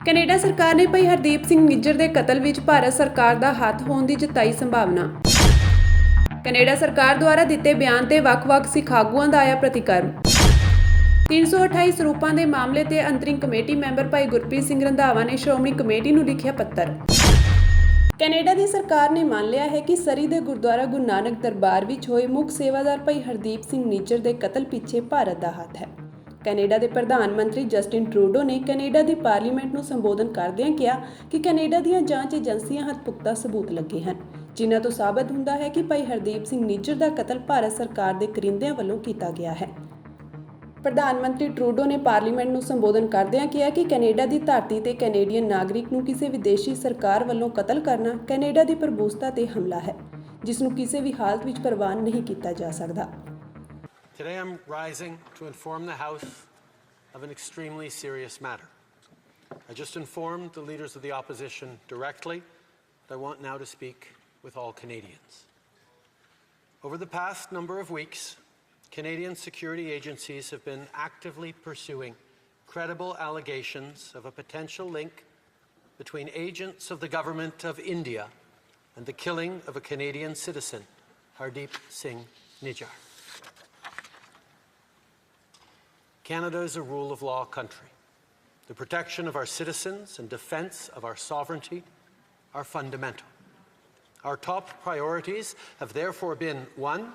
Canada ਸਰਕਾਰ ਨੇ ਭਾਈ ਹਰਦੀਪ ਸਿੰਘ ਨਿੱਜਰ ਦੇ ਕਤਲ ਵਿੱਚ ਭਾਰਤ ਸਰਕਾਰ ਦਾ ਹੱਥ ਹੋਣ ਦੀ ਜਤਾਈ ਸੰਭਾਵਨਾ। ਕੈਨੇਡਾ ਸਰਕਾਰ ਦੁਆਰਾ ਦਿੱਤੇ ਬਿਆਨ ਤੇ ਵੱਖ-ਵੱਖ ਸਿੱਖ ਆਗੂਆਂ ਦਾ ਆਇਆ ਪ੍ਰਤੀਕਰਮ। 328 ਸਰੂਪਾਂ ਦੇ ਮਾਮਲੇ ਤੇ ਅੰਤਰਿਮ ਕਮੇਟੀ ਮੈਂਬਰ ਭਾਈ ਗੁਰਪ੍ਰੀਤ ਸਿੰਘ ਰੰਧਾਵਾ ਨੇ ਸ਼੍ਰੋਮਣੀ ਕਮੇਟੀ ਨੂੰ ਲਿਖਿਆ ਪੱਤਰ। ਕੈਨੇਡਾ ਦੀ ਸਰਕਾਰ ਨੇ ਮੰਨ ਲਿਆ ਹੈ ਕਿ ਸਰੀ ਦੇ ਗੁਰਦੁਆਰਾ ਗੁਰੂ ਨਾਨਕ ਦਰਬਾਰ ਵਿੱਚ ਹੋਏ ਮੁੱਖ ਸੇਵਾਦਾਰ ਭਾਈ ਹਰਦੀਪ ਸਿੰਘ ਨਿੱਜਰ ਦੇ ਕਤਲ ਪਿੱਛੇ ਭਾਰਤ ਦਾ ਹੱਥ ਹੈ। ਕੈਨੇਡਾ ਦੇ ਪ੍ਰਧਾਨ ਮੰਤਰੀ ਜਸਟਿਨ ਟਰੂਡੋ ਨੇ ਕੈਨੇਡਾ ਦੀ ਪਾਰਲੀਮੈਂਟ ਨੂੰ ਸੰਬੋਧਨ ਕਰਦਿਆਂ ਕਿਹਾ ਕਿ ਕੈਨੇਡਾ ਦੀਆਂ ਜਾਂਚ ਏਜੰਸੀਆਂ ਹੱਥ ਪੁਖਤਾ ਸਬੂਤ ਲੱਗੇ ਹਨ, ਜਿਨ੍ਹਾਂ ਤੋਂ ਸਾਬਤ ਹੁੰਦਾ ਹੈ ਕਿ ਭਾਈ ਹਰਦੀਪ ਸਿੰਘ ਨਿੱਜਰ ਦਾ ਕਤਲ ਭਾਰਤ ਸਰਕਾਰ ਦੇ ਕਰਿੰਦਿਆਂ ਵੱਲੋਂ ਕੀਤਾ ਗਿਆ ਹੈ। ਪ੍ਰਧਾਨ ਮੰਤਰੀ ਟਰੂਡੋ ਨੇ ਪਾਰਲੀਮੈਂਟ ਨੂੰ ਸੰਬੋਧਨ ਕਰਦਿਆਂ ਕਿਹਾ ਕਿ ਕੈਨੇਡਾ ਦੀ ਧਰਤੀ ਤੇ ਕੈਨੇਡੀਅਨ ਨਾਗਰਿਕ ਨੂੰ ਕਿਸੇ ਵਿਦੇਸ਼ੀ ਸਰਕਾਰ ਵੱਲੋਂ ਕਤਲ ਕਰਨਾ ਕੈਨੇਡਾ ਦੀ ਪ੍ਰਭੂਸਤਾ ਤੇ ਹਮਲਾ ਹੈ, ਜਿਸ ਨੂੰ ਕਿਸੇ ਵੀ ਹਾਲਤ ਵਿੱਚ ਪ੍ਰਵਾਨ ਨਹੀਂ ਕੀਤਾ ਜਾ ਸਕਦਾ। Today I'm rising to inform the House of an extremely serious matter. I just informed the leaders of the opposition directly that I want now to speak with all Canadians. Over the past number of weeks, Canadian security agencies have been actively pursuing credible allegations of a potential link between agents of the government of India and the killing of a Canadian citizen, Hardeep Singh Nijjar. Canada is a rule of law country. The protection of our citizens and defence of our sovereignty are fundamental. Our top priorities have therefore been, one,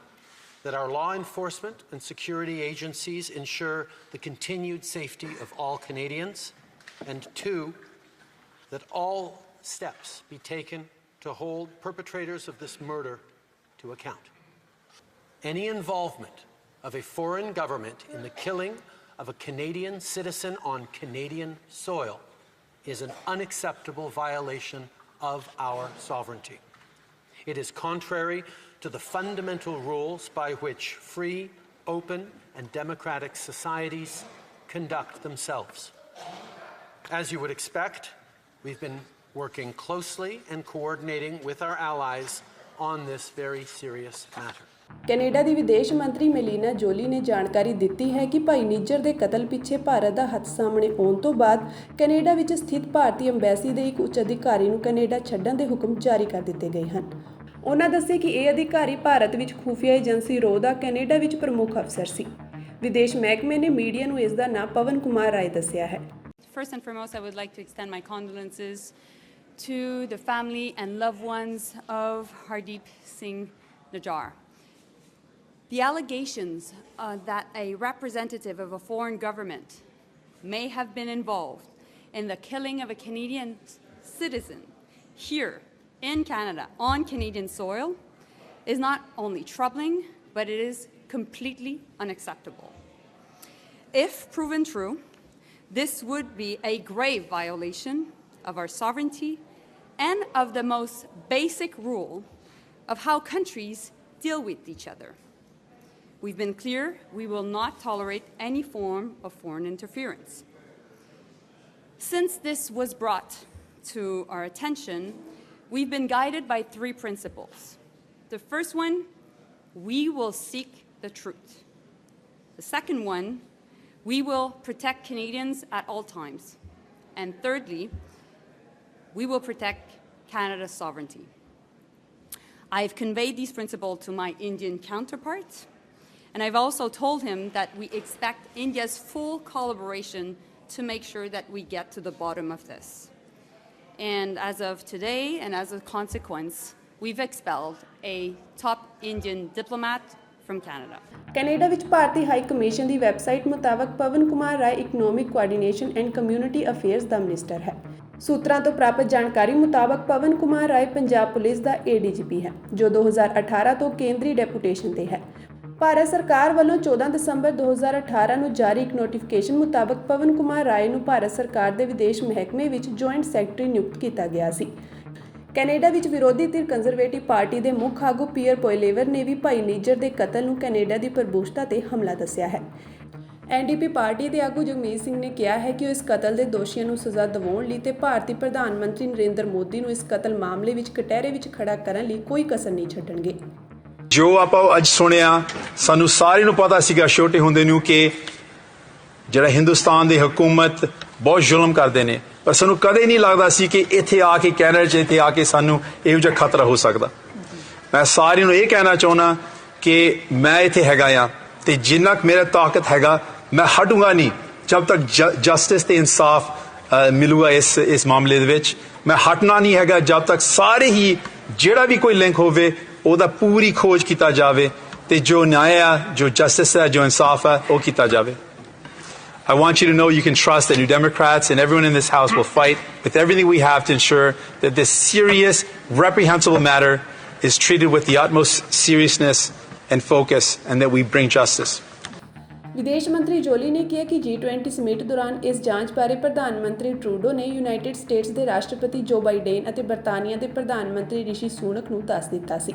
that our law enforcement and security agencies ensure the continued safety of all Canadians, and two, that all steps be taken to hold perpetrators of this murder to account. Any involvement of a foreign government in the killing of a Canadian citizen on Canadian soil is an unacceptable violation of our sovereignty. It is contrary to the fundamental rules by which free, open, and democratic societies conduct themselves. As you would expect, we've been working closely and coordinating with our allies on this very serious matter. Canada ਦੀ ਵਿਦੇਸ਼ ਮੰਤਰੀ ਮੇਲੀਨਾ Jolie ਨੇ ਜਾਣਕਾਰੀ ਦਿੱਤੀ ਹੈ ਕਿ ਭਾਈ ਨਿੱਜਰ ਦੇ ਕਤਲ ਪਿੱਛੇ ਭਾਰਤ ਦਾ ਹੱਥ ਸਾਹਮਣੇ ਆਉਣ ਤੋਂ ਬਾਅਦ ਕੈਨੇਡਾ ਵਿੱਚ ਸਥਿਤ ਭਾਰਤੀ ਅੰਬੈਸੀ ਦੇ ਇੱਕ ਉੱਚ ਅਧਿਕਾਰੀ ਨੂੰ ਕੈਨੇਡਾ ਛੱਡਣ ਦੇ ਹੁਕਮ ਜਾਰੀ ਕਰ ਦਿੱਤੇ ਗਏ ਹਨ। ਉਹਨਾਂ ਦੱਸਿਆ ਕਿ ਇਹ ਅਧਿਕਾਰੀ ਭਾਰਤ ਵਿੱਚ ਖੂਫੀਆ ਏਜੰਸੀ ਰੋ ਦਾ ਕੈਨੇਡਾ ਵਿੱਚ ਪ੍ਰਮੁੱਖ ਅਫਸਰ ਸੀ। ਵਿਦੇਸ਼ ਮਹਿਕਮੇ ਨੇ ਮੀਡੀਆ ਨੂੰ ਇਸ ਦਾ ਨਾਂ ਪਵਨ ਕੁਮਾਰ ਰਾਏ ਦੱਸਿਆ ਹੈ। First and foremost, I would like to extend my condolences to the family and loved ones of Hardeep Singh Nijjar. The allegations that a representative of a foreign government may have been involved in the killing of a Canadian citizen here in Canada on Canadian soil is not only troubling, but it is completely unacceptable. If proven true, this would be a grave violation of our sovereignty and of the most basic rule of how countries deal with each other. We've been clear we will not tolerate any form of foreign interference. Since this was brought to our attention, we've been guided by three principles. The first one, we will seek the truth. The second one, we will protect Canadians at all times. And thirdly, we will protect Canada's sovereignty. I've conveyed these principles to my Indian counterpart, and I've also told him that we expect India's full collaboration to make sure that we get to the bottom of this. And as of today, and as a consequence, we've expelled a top Indian diplomat from Canada. Canada ਵਿੱਚ ਭਾਰਤੀ high commission ਦੀ website ਮੁਤਾਬਕ Pawan Kumar Rai economic coordination and community affairs ਦਾ minister ਹੈ। ਸੂਤਰਾਂ ਤੋਂ ਪ੍ਰਾਪਤ ਜਾਣਕਾਰੀ ਮੁਤਾਬਕ ਪਵਨ ਕੁਮਾਰ ਰਾਏ ਪੰਜਾਬ ਪੁਲਿਸ ਦਾ ADGP ਹੈ, ਜੋ 2018 ਤੋਂ ਕੇਂਦਰੀ ਡੈਪੂਟੇਸ਼ਨ ਤੇ ਹੈ। ਭਾਰਤ ਸਰਕਾਰ ਵੱਲੋਂ 14 ਦਸੰਬਰ 2018 ਨੂੰ ਜਾਰੀ ਇੱਕ ਨੋਟੀਫਿਕੇਸ਼ਨ ਮੁਤਾਬਕ ਪਵਨ ਕੁਮਾਰ ਰਾਏ ਨੂੰ ਭਾਰਤ ਸਰਕਾਰ ਦੇ ਵਿਦੇਸ਼ ਮਹਿਕਮੇ ਵਿੱਚ ਜੁਆਇੰਟ ਸੈਕਟਰੀ ਨਿਯੁਕਤ ਕੀਤਾ ਗਿਆ ਸੀ। ਕੈਨੇਡਾ ਵਿੱਚ ਵਿਰੋਧੀ ਧਿਰ ਕੰਜ਼ਰਵੇਟਿਵ ਪਾਰਟੀ ਦੇ ਮੁੱਖ ਆਗੂ ਪੀਅਰ ਪੋਇਲੇਵਰ ਨੇ ਵੀ ਭਾਈ ਨਿੱਜਰ ਦੇ ਕਤਲ ਨੂੰ ਕੈਨੇਡਾ ਦੀ ਪ੍ਰਭੂਸਤਾ ਤੇ ਹਮਲਾ ਦੱਸਿਆ ਹੈ। NDP ਪਾਰਟੀ ਦੇ ਆਗੂ ਜਗਮੀਤ ਸਿੰਘ ਨੇ ਕਿਹਾ ਹੈ ਕਿ ਉਹ ਇਸ ਕਤਲ ਦੇ ਦੋਸ਼ੀਆਂ ਨੂੰ ਸਜ਼ਾ ਦਿਵਾਉਣ ਲਈ ਤੇ ਭਾਰਤੀ ਪ੍ਰਧਾਨ ਮੰਤਰੀ ਨਰਿੰਦਰ ਮੋਦੀ ਨੂੰ ਇਸ ਕਤਲ ਮਾਮਲੇ ਵਿੱਚ ਕਟਹਿਰੇ ਵਿੱਚ ਖੜਾ ਕਰਨ ਲਈ ਕੋਈ ਕਸਰ ਨਹੀਂ ਛੱਡਣਗੇ। ਜੋ ਆਪਾਂ ਅੱਜ ਸੁਣਿਆ, ਸਾਨੂੰ ਸਾਰਿਆਂ ਨੂੰ ਪਤਾ ਸੀਗਾ ਛੋਟੇ ਹੁੰਦੇ ਨੂੰ ਕਿ ਜਿਹੜਾ ਹਿੰਦੁਸਤਾਨ ਦੀ ਹਕੂਮਤ ਬਹੁਤ ਜ਼ੁਲਮ ਕਰਦੇ ਨੇ, ਪਰ ਸਾਨੂੰ ਕਦੇ ਨਹੀਂ ਲੱਗਦਾ ਸੀ ਕਿ ਇੱਥੇ ਆ ਕੇ ਕੈਨੇਡਾ 'ਚ ਇੱਥੇ ਆ ਕੇ ਸਾਨੂੰ ਇਹੋ ਜਿਹਾ ਖਤਰਾ ਹੋ ਸਕਦਾ। ਮੈਂ ਸਾਰਿਆਂ ਨੂੰ ਇਹ ਕਹਿਣਾ ਚਾਹੁੰਦਾ ਕਿ ਮੈਂ ਇੱਥੇ ਹੈਗਾ ਆ ਤੇ ਜਿੰਨਾ ਕੁ ਮੇਰਾ ਤਾਕਤ ਹੈਗਾ ਮੈਂ ਹਟੂੰਗਾ ਨਹੀਂ ਜਦ ਤੱਕ ਜਸਟਿਸ ਤੇ ਇਨਸਾਫ ਮਿਲੂਗਾ ਇਸ ਮਾਮਲੇ ਦੇ ਵਿੱਚ। ਮੈਂ ਹਟਣਾ ਨਹੀਂ ਹੈਗਾ ਜਦ ਤੱਕ ਸਾਰੇ ਹੀ ਜਿਹੜਾ ਵੀ ਕੋਈ ਲਿੰਕ ਹੋਵੇ ਉਹਦਾ ਪੂਰੀ ਖੋਜ ਕੀਤਾ ਜਾਵੇ ਤੇ ਜੋ ਨਿਆਂ ਆ, ਜੋ ਜਸਟਿਸ ਹੈ, ਜੋ ਇਨਸਾਫ ਹੈ ਉਹ ਕੀਤਾ ਜਾਵੇ। I want you to know you can trust that New Democrats and everyone in this House will fight with everything we have to ensure that this serious, reprehensible matter is treated with the utmost seriousness and focus and that we bring justice. ਵਿਦੇਸ਼ ਮੰਤਰੀ Jolie ਨੇ ਕਿਹਾ ਕਿ G20 summit ਦੌਰਾਨ ਇਸ ਜਾਂਚ ਬਾਰੇ ਪ੍ਰਧਾਨ ਮੰਤਰੀ ਟਰੂਡੋ ਨੇ ਯੂਨਾਈਟਿਡ ਸਟੇਟਸ ਦੇ ਰਾਸ਼ਟਰਪਤੀ ਜੋ ਬਾਈਡਨ ਅਤੇ ਬਰਤਾਨੀਆ ਦੇ ਪ੍ਰਧਾਨ ਮੰਤਰੀ ਰਿਸ਼ੀ ਸੁਨਕ ਨੂੰ ਦੱਸ ਦਿੱਤਾ ਸੀ।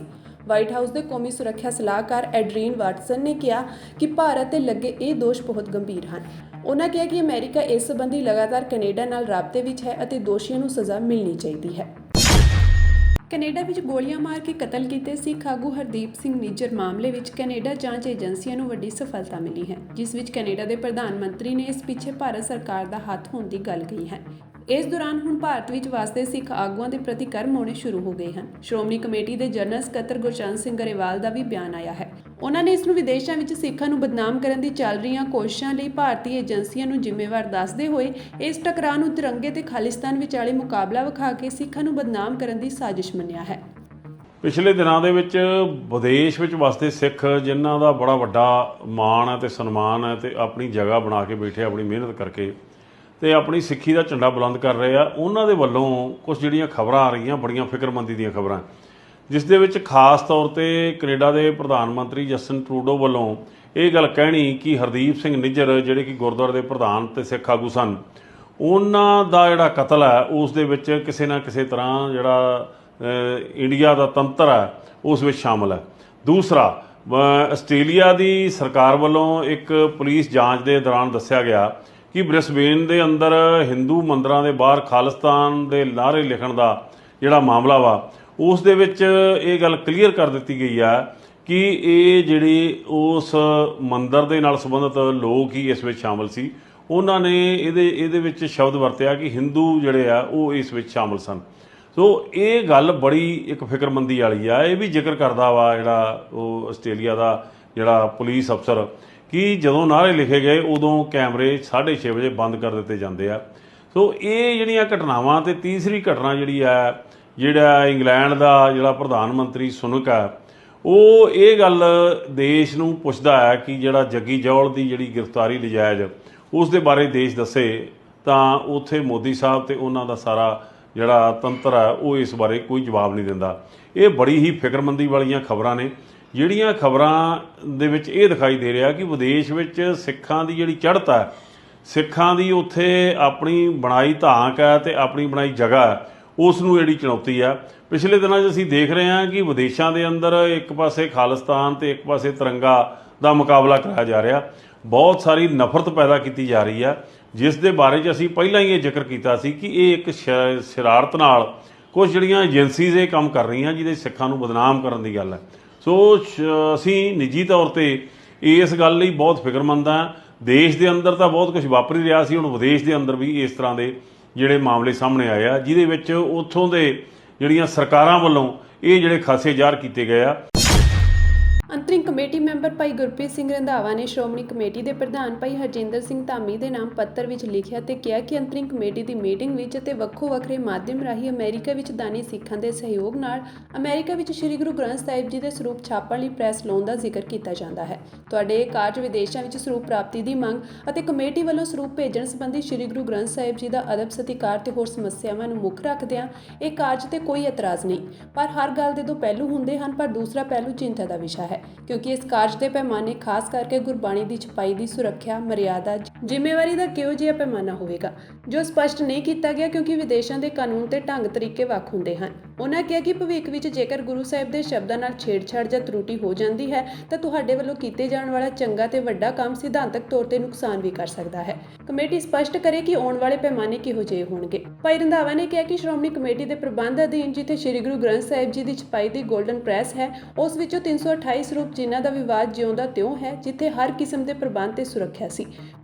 ਵਾਈਟ ਹਾਊਸ ਦੇ ਕੌਮੀ ਸੁਰੱਖਿਆ ਸਲਾਹਕਾਰ ਐਡਰੀਨ ਵਾਟਸਨ ਨੇ ਕਿਹਾ ਕਿ ਭਾਰਤ ਤੇ ਲੱਗੇ ਇਹ ਦੋਸ਼ ਬਹੁਤ ਗੰਭੀਰ ਹਨ। ਉਨ੍ਹਾਂ ਕਿਹਾ ਕਿ ਅਮਰੀਕਾ ਇਸ ਸੰਬੰਧੀ ਲਗਾਤਾਰ ਕੈਨੇਡਾ ਨਾਲ ਰਾਬਤੇ ਵਿੱਚ ਹੈ ਅਤੇ ਦੋਸ਼ੀਆਂ ਨੂੰ ਸਜ਼ਾ ਮਿਲਣੀ ਚਾਹੀਦੀ ਹੈ। ਕੈਨੇਡਾ ਵਿੱਚ ਗੋਲੀਆਂ ਮਾਰ ਕੇ ਕਤਲ ਕੀਤੇ ਸਿੱਖ ਆਗੂ ਹਰਦੀਪ ਸਿੰਘ ਨਿੱਜਰ ਮਾਮਲੇ ਵਿੱਚ ਕੈਨੇਡਾ ਜਾਂਚ ਏਜੰਸੀਆਂ ਨੂੰ ਵੱਡੀ ਸਫਲਤਾ ਮਿਲੀ ਹੈ, ਜਿਸ ਵਿੱਚ ਕੈਨੇਡਾ ਦੇ ਪ੍ਰਧਾਨ ਮੰਤਰੀ ਨੇ ਇਸ ਪਿੱਛੇ ਭਾਰਤ ਸਰਕਾਰ ਦਾ ਹੱਥ ਹੋਣ ਦੀ ਗੱਲ ਕਹੀ ਹੈ। ਇਸ ਦੌਰਾਨ ਹੁਣ ਭਾਰਤ ਵਿੱਚ ਵਸਦੇ ਸਿੱਖ ਆਗੂਆਂ ਦੇ ਪ੍ਰਤੀ ਕਰਮ ਹੋਣੇ ਸ਼ੁਰੂ ਹੋ ਗਏ ਹਨ। ਸ਼੍ਰੋਮਣੀ ਕਮੇਟੀ ਦੇ ਜਨਰਲ ਸਕੱਤਰ ਗੁਰਚਰਨ ਸਿੰਘ ਗਰੇਵਾਲ ਦਾ ਵੀ ਬਿਆਨ ਆਇਆ ਹੈ। ਉਹਨਾਂ ਨੇ ਇਸ ਨੂੰ ਵਿਦੇਸ਼ਾਂ ਵਿੱਚ ਸਿੱਖਾਂ ਨੂੰ ਬਦਨਾਮ ਕਰਨ ਦੀ ਚੱਲ ਰਹੀਆਂ ਕੋਸ਼ਿਸ਼ਾਂ ਲਈ ਭਾਰਤੀ ਏਜੰਸੀਆਂ ਨੂੰ ਜ਼ਿੰਮੇਵਾਰ ਦੱਸਦੇ ਹੋਏ ਇਸ ਟਕਰਾਅ ਨੂੰ ਤਿਰੰਗੇ ਤੇ ਖਾਲਿਸਤਾਨ ਵਿਚਾਲੇ ਮੁਕਾਬਲਾ ਵਿਖਾ ਕੇ ਸਿੱਖਾਂ ਨੂੰ ਬਦਨਾਮ ਕਰਨ ਦੀ ਸਾਜ਼ਿਸ਼ ਮੰਨਿਆ ਹੈ। ਪਿਛਲੇ ਦਿਨਾਂ ਦੇ ਵਿੱਚ ਵਿਦੇਸ਼ ਵਿੱਚ ਵਸਦੇ ਸਿੱਖ ਜਿਨ੍ਹਾਂ ਦਾ ਬੜਾ ਵੱਡਾ ਮਾਣ ਹੈ ਤੇ ਸਨਮਾਨ ਹੈ ਤੇ ਆਪਣੀ ਜਗ੍ਹਾ ਬਣਾ ਕੇ ਬੈਠੇ ਆਪਣੀ ਮਿਹਨਤ ਕਰਕੇ ਤੇ ਆਪਣੀ ਸਿੱਖੀ ਦਾ ਝੰਡਾ ਬੁਲੰਦ ਕਰ ਰਹੇ ਆ, ਉਹਨਾਂ ਦੇ ਵੱਲੋਂ ਕੁਝ ਜਿਹੜੀਆਂ ਖਬਰਾਂ ਆ ਰਹੀਆਂ ਬੜੀਆਂ ਫਿਕਰਮੰਦੀ ਦੀਆਂ ਖਬਰਾਂ, ਜਿਸ ਦੇ ਵਿੱਚ ਖਾਸ ਤੌਰ ਤੇ ਕੈਨੇਡਾ ਦੇ ਪ੍ਰਧਾਨ ਮੰਤਰੀ ਜਸਟਿਨ ਟਰੂਡੋ ਵੱਲੋਂ ਇਹ ਗੱਲ ਕਹਿਣੀ ਕਿ ਹਰਦੀਪ ਸਿੰਘ ਨਿੱਜਰ ਜਿਹੜੇ ਕਿ ਗੁਰਦੁਆਰੇ ਦੇ ਪ੍ਰਧਾਨ ਤੇ ਸਿੱਖ ਆਗੂ ਸਨ, ਉਹਨਾਂ ਦਾ ਜਿਹੜਾ ਕਤਲ ਹੈ ਉਸ ਦੇ ਵਿੱਚ ਕਿਸੇ ਨਾ ਕਿਸੇ ਤਰ੍ਹਾਂ ਜਿਹੜਾ ਇੰਡੀਆ ਦਾ ਤੰਤਰ ਹੈ ਉਸ ਵਿੱਚ ਸ਼ਾਮਲ ਹੈ। ਦੂਸਰਾ, ਆਸਟ੍ਰੇਲੀਆ ਦੀ ਸਰਕਾਰ ਵੱਲੋਂ ਇੱਕ ਪੁਲਿਸ ਜਾਂਚ ਦੇ ਦੌਰਾਨ ਦੱਸਿਆ ਗਿਆ ਕਿ ਬ੍ਰਿਸਬੇਨ ਦੇ ਅੰਦਰ ਹਿੰਦੂ ਮੰਦਰਾਂ ਦੇ ਬਾਹਰ ਖਾਲਿਸਤਾਨ ਦੇ ਨਾਅਰੇ ਲਿਖਣ ਦਾ ਜਿਹੜਾ ਮਾਮਲਾ ਵਾ ਉਸ ਦੇ ਵਿੱਚ ਇਹ ਗੱਲ ਕਲੀਅਰ ਕਰ ਦਿੱਤੀ ਗਈ ਹੈ ਕਿ ਇਹ ਜਿਹੜੀ ਉਸ ਮੰਦਰ ਦੇ ਨਾਲ ਸੰਬੰਧਿਤ ਲੋਕ ਹੀ ਇਸ ਵਿੱਚ ਸ਼ਾਮਲ ਸੀ। ਉਹਨਾਂ ਨੇ ਇਹਦੇ ਵਿੱਚ ਸ਼ਬਦ ਵਰਤਿਆ ਕਿ ਹਿੰਦੂ ਜਿਹੜੇ ਆ ਉਹ ਇਸ ਵਿੱਚ ਸ਼ਾਮਲ ਸਨ। ਸੋ ਇਹ ਗੱਲ ਬੜੀ ਇੱਕ ਫਿਕਰਮੰਦੀ ਵਾਲੀ ਆ। ਇਹ ਵੀ ਜ਼ਿਕਰ ਕਰਦਾ ਵਾ ਜਿਹੜਾ ਉਹ ਆਸਟ੍ਰੇਲੀਆ ਦਾ ਜਿਹੜਾ ਪੁਲਿਸ ਅਫਸਰ ਕਿ ਜਦੋਂ ਨਾਅਰੇ ਲਿਖੇ ਗਏ ਉਦੋਂ ਕੈਮਰੇ 6:30 ਵਜੇ ਬੰਦ ਕਰ ਦਿੱਤੇ ਜਾਂਦੇ ਆ। ਸੋ ਇਹ ਜਿਹੜੀਆਂ ਘਟਨਾਵਾਂ ਤੇ ਤੀਸਰੀ ਘਟਨਾ ਜਿਹੜੀ ਆ, ਜਿਹੜਾ ਇੰਗਲੈਂਡ ਦਾ ਜਿਹੜਾ ਪ੍ਰਧਾਨ ਮੰਤਰੀ ਸੁਨਕ ਹੈ ਉਹ ਇਹ ਗੱਲ ਦੇਸ਼ ਨੂੰ ਪੁੱਛਦਾ ਹੈ ਕਿ ਜਿਹੜਾ ਜੱਗੀ ਜੌਲ ਦੀ ਜਿਹੜੀ ਗ੍ਰਿਫਤਾਰੀ ਨਜਾਇਜ਼ ਉਸ ਦੇ ਬਾਰੇ ਦੇਸ਼ ਦੱਸੇ, ਤਾਂ ਉੱਥੇ ਮੋਦੀ ਸਾਹਿਬ ਤੇ ਉਹਨਾਂ ਦਾ ਸਾਰਾ ਜਿਹੜਾ ਤੰਤਰ ਹੈ ਉਹ ਇਸ ਬਾਰੇ ਕੋਈ ਜਵਾਬ ਨਹੀਂ ਦਿੰਦਾ। ਇਹ ਬੜੀ ਹੀ ਫਿਕਰਮੰਦੀ ਵਾਲੀਆਂ ਖਬਰਾਂ ਨੇ, ਜਿਹੜੀਆਂ ਖਬਰਾਂ ਦੇ ਵਿੱਚ ਇਹ ਦਿਖਾਈ ਦੇ ਰਿਹਾ ਕਿ ਵਿਦੇਸ਼ ਵਿੱਚ ਸਿੱਖਾਂ ਦੀ ਜਿਹੜੀ ਚੜ੍ਹਤ ਹੈ, ਸਿੱਖਾਂ ਦੀ ਉੱਥੇ ਆਪਣੀ ਬਣਾਈ ਧਾਕ ਹੈ ਤੇ ਆਪਣੀ ਬਣਾਈ ਜਗ੍ਹਾ ਹੈ, ਉਸ ਨੂੰ ਜਿਹੜੀ ਚੁਣੌਤੀ ਆ। ਪਿਛਲੇ ਦਿਨਾਂ 'ਚ ਅਸੀਂ ਦੇਖ ਰਹੇ ਹਾਂ ਕਿ ਵਿਦੇਸ਼ਾਂ ਦੇ ਅੰਦਰ ਇੱਕ ਪਾਸੇ ਖਾਲਿਸਤਾਨ ਤੇ ਇੱਕ ਪਾਸੇ ਤਿਰੰਗਾ ਦਾ ਮੁਕਾਬਲਾ ਕਰਾਇਆ ਜਾ ਰਿਹਾ, ਬਹੁਤ ਸਾਰੀ ਨਫ਼ਰਤ ਪੈਦਾ ਕੀਤੀ ਜਾ ਰਹੀ ਆ, ਜਿਸ ਦੇ ਬਾਰੇ 'ਚ ਅਸੀਂ ਪਹਿਲਾਂ ਹੀ ਇਹ ਜ਼ਿਕਰ ਕੀਤਾ ਸੀ ਕਿ ਇਹ ਇੱਕ ਸ਼ਰਾਰਤ ਨਾਲ ਕੁਝ ਜਿਹੜੀਆਂ ਏਜੰਸੀਜ਼ ਇਹ ਕੰਮ ਕਰ ਰਹੀਆਂ ਜਿਹਦੇ ਸਿੱਖਾਂ ਨੂੰ ਬਦਨਾਮ ਕਰਨ ਦੀ ਗੱਲ ਹੈ। ਸੋ ਅਸੀਂ ਨਿੱਜੀ ਤੌਰ ਤੇ ਇਸ ਗੱਲ ਲਈ ਬਹੁਤ ਫਿਕਰਮੰਦ ਹਾਂ। ਦੇਸ਼ ਦੇ ਅੰਦਰ ਤਾਂ ਬਹੁਤ ਕੁਝ ਵਾਪਰ ਰਿਹਾ ਸੀ, ਹੁਣ ਵਿਦੇਸ਼ ਦੇ ਅੰਦਰ ਵੀ ਇਸ ਤਰ੍ਹਾਂ ਦੇ ਜਿਹੜੇ ਮਾਮਲੇ ਸਾਹਮਣੇ ਆਏ ਆ ਜਿਹਦੇ ਵਿੱਚ ਉੱਥੋਂ ਦੇ ਜਿਹੜੀਆਂ ਸਰਕਾਰਾਂ ਵੱਲੋਂ ਇਹ ਜਿਹੜੇ ਖਾਸੇ ਜ਼ਾਹਰ ਕੀਤੇ ਗਏ ਆ। ਅੰਤਰਿਮ ਕਮੇਟੀ ਮੈਂਬਰ ਭਾਈ ਗੁਰਪ੍ਰੀਤ ਸਿੰਘ ਰੰਧਾਵਾ ਨੇ ਸ਼੍ਰੋਮਣੀ ਕਮੇਟੀ ਦੇ ਪ੍ਰਧਾਨ ਭਾਈ ਹਰਜਿੰਦਰ ਸਿੰਘ ਧਾਮੀ ਦੇ ਨਾਮ ਪੱਤਰ ਵਿੱਚ ਲਿਖਿਆ ਤੇ ਕਿਹਾ ਕਿ ਅੰਤਰਿਮ ਕਮੇਟੀ ਦੀ ਮੀਟਿੰਗ ਵਿੱਚ ਅਤੇ ਵੱਖੋ ਵੱਖਰੇ ਮਾਧਿਅਮ ਰਾਹੀਂ ਅਮਰੀਕਾ ਵਿੱਚ ਦਾਨੀ ਸਿੱਖਾਂ ਦੇ ਸਹਿਯੋਗ ਨਾਲ ਅਮਰੀਕਾ ਵਿੱਚ ਸ੍ਰੀ ਗੁਰੂ ਗ੍ਰੰਥ ਸਾਹਿਬ ਜੀ ਦੇ ਸਰੂਪ ਛਾਪਣ ਲਈ ਪ੍ਰੈਸ ਲਾਉਣ ਦਾ ਜ਼ਿਕਰ ਕੀਤਾ ਜਾਂਦਾ ਹੈ। ਤੁਹਾਡੇ ਇਹ ਕਾਰਜ ਵਿਦੇਸ਼ਾਂ ਵਿੱਚ ਸਰੂਪ ਪ੍ਰਾਪਤੀ ਦੀ ਮੰਗ ਅਤੇ ਕਮੇਟੀ ਵੱਲੋਂ ਸਰੂਪ ਭੇਜਣ ਸੰਬੰਧੀ ਸ੍ਰੀ ਗੁਰੂ ਗ੍ਰੰਥ ਸਾਹਿਬ ਜੀ ਦਾ ਅਦਬ ਸਤਿਕਾਰ ਤੇ ਹੋਰ ਸਮੱਸਿਆਵਾਂ ਨੂੰ ਮੁੱਖ ਰੱਖਦਿਆਂ ਇਹ ਕਾਰਜ ਤੇ ਕੋਈ ਇਤਰਾਜ਼ ਨਹੀਂ, ਪਰ ਹਰ ਗੱਲ ਦੇ ਦੋ ਪਹਿਲੂ ਹੁੰਦੇ ਹਨ, ਪਰ ਦੂਸਰਾ ਪਹਿਲੂ ਚਿੰਤਾ ਦਾ ਵਿਸ਼ਾ ਹੈ ਕਿਉਂਕਿ ਇਸ ਕਾਰਜ ਦੇ ਪੈਮਾਨੇ ਖਾਸ ਕਰਕੇ ਗੁਰਬਾਣੀ ਦੀ ਛਪਾਈ ਦੀ ਸੁਰੱਖਿਆ, ਮਰਿਆਦਾ, ਜ਼ਿੰਮੇਵਾਰੀ ਦਾ ਕਿਹੋ ਜਿਹਾ ਪੈਮਾਨਾ ਹੋਵੇਗਾ ਜੋ ਸਪਸ਼ਟ ਨਹੀਂ ਕੀਤਾ ਗਿਆ ਕਿਉਂਕਿ ਵਿਦੇਸ਼ਾਂ ਦੇ ਕਾਨੂੰਨ ਤੇ ਢੰਗ ਤਰੀਕੇ ਵੱਖ ਹੁੰਦੇ ਹਨ। ਉਹਨਾਂ ਕਿਹਾ ਕਿ ਭਵਿੱਖ ਵਿੱਚ ਜੇਕਰ ਗੁਰੂ ਸਾਹਿਬ ਦੇ ਸ਼ਬਦਾਂ ਨਾਲ ਛੇੜਛਾੜ ਜਾਂ ਤਰੁੱਟੀ ਹੋ ਜਾਂਦੀ ਹੈ ਤਾਂ ਤੁਹਾਡੇ ਵੱਲੋਂ ਕੀਤੇ ਜਾਣ ਵਾਲਾ ਚੰਗਾ ਤੇ ਵੱਡਾ ਕੰਮ ਸਿਧਾਂਤਕ ਤੌਰ ਤੇ ਨੁਕਸਾਨ ਵੀ ਕਰ ਸਕਦਾ ਹੈ। ਕਮੇਟੀ ਸਪਸ਼ਟ ਕਰੇ ਕਿ ਆਉਣ ਵਾਲੇ ਪੈਮਾਨੇ ਕਿਹੋ ਜਿਹੇ ਹੋਣਗੇ। ਭਾਈ ਰੰਧਾਵਾ ਨੇ ਕਿਹਾ ਕਿ ਸ਼੍ਰੋਮਣੀ ਕਮੇਟੀ ਦੇ ਪ੍ਰਬੰਧ ਅਧੀਨ ਜਿੱਥੇ ਸ੍ਰੀ ਗੁਰੂ ਗ੍ਰੰਥ ਸਾਹਿਬ ਜੀ ਦੀ ਛਪਾਈ ਦੀ ਗੋਲਡਨ ਪ੍ਰੈਸ ਹੈ, ਉਸ ਵਿੱਚੋਂ 328 ਸਰੂਪ ਜਿਨ੍ਹਾਂ ਦਾ ਵਿਵਾਦ ਜਿਉਂਦਾ ਤਿਉਂ ਹੈ, ਜਿੱਥੇ ਹਰ ਕਿਸਮ ਦੇ ਪ੍ਰਬੰਧ ਤੇ ਸੁਰੱਖਿਆ ਸੀ।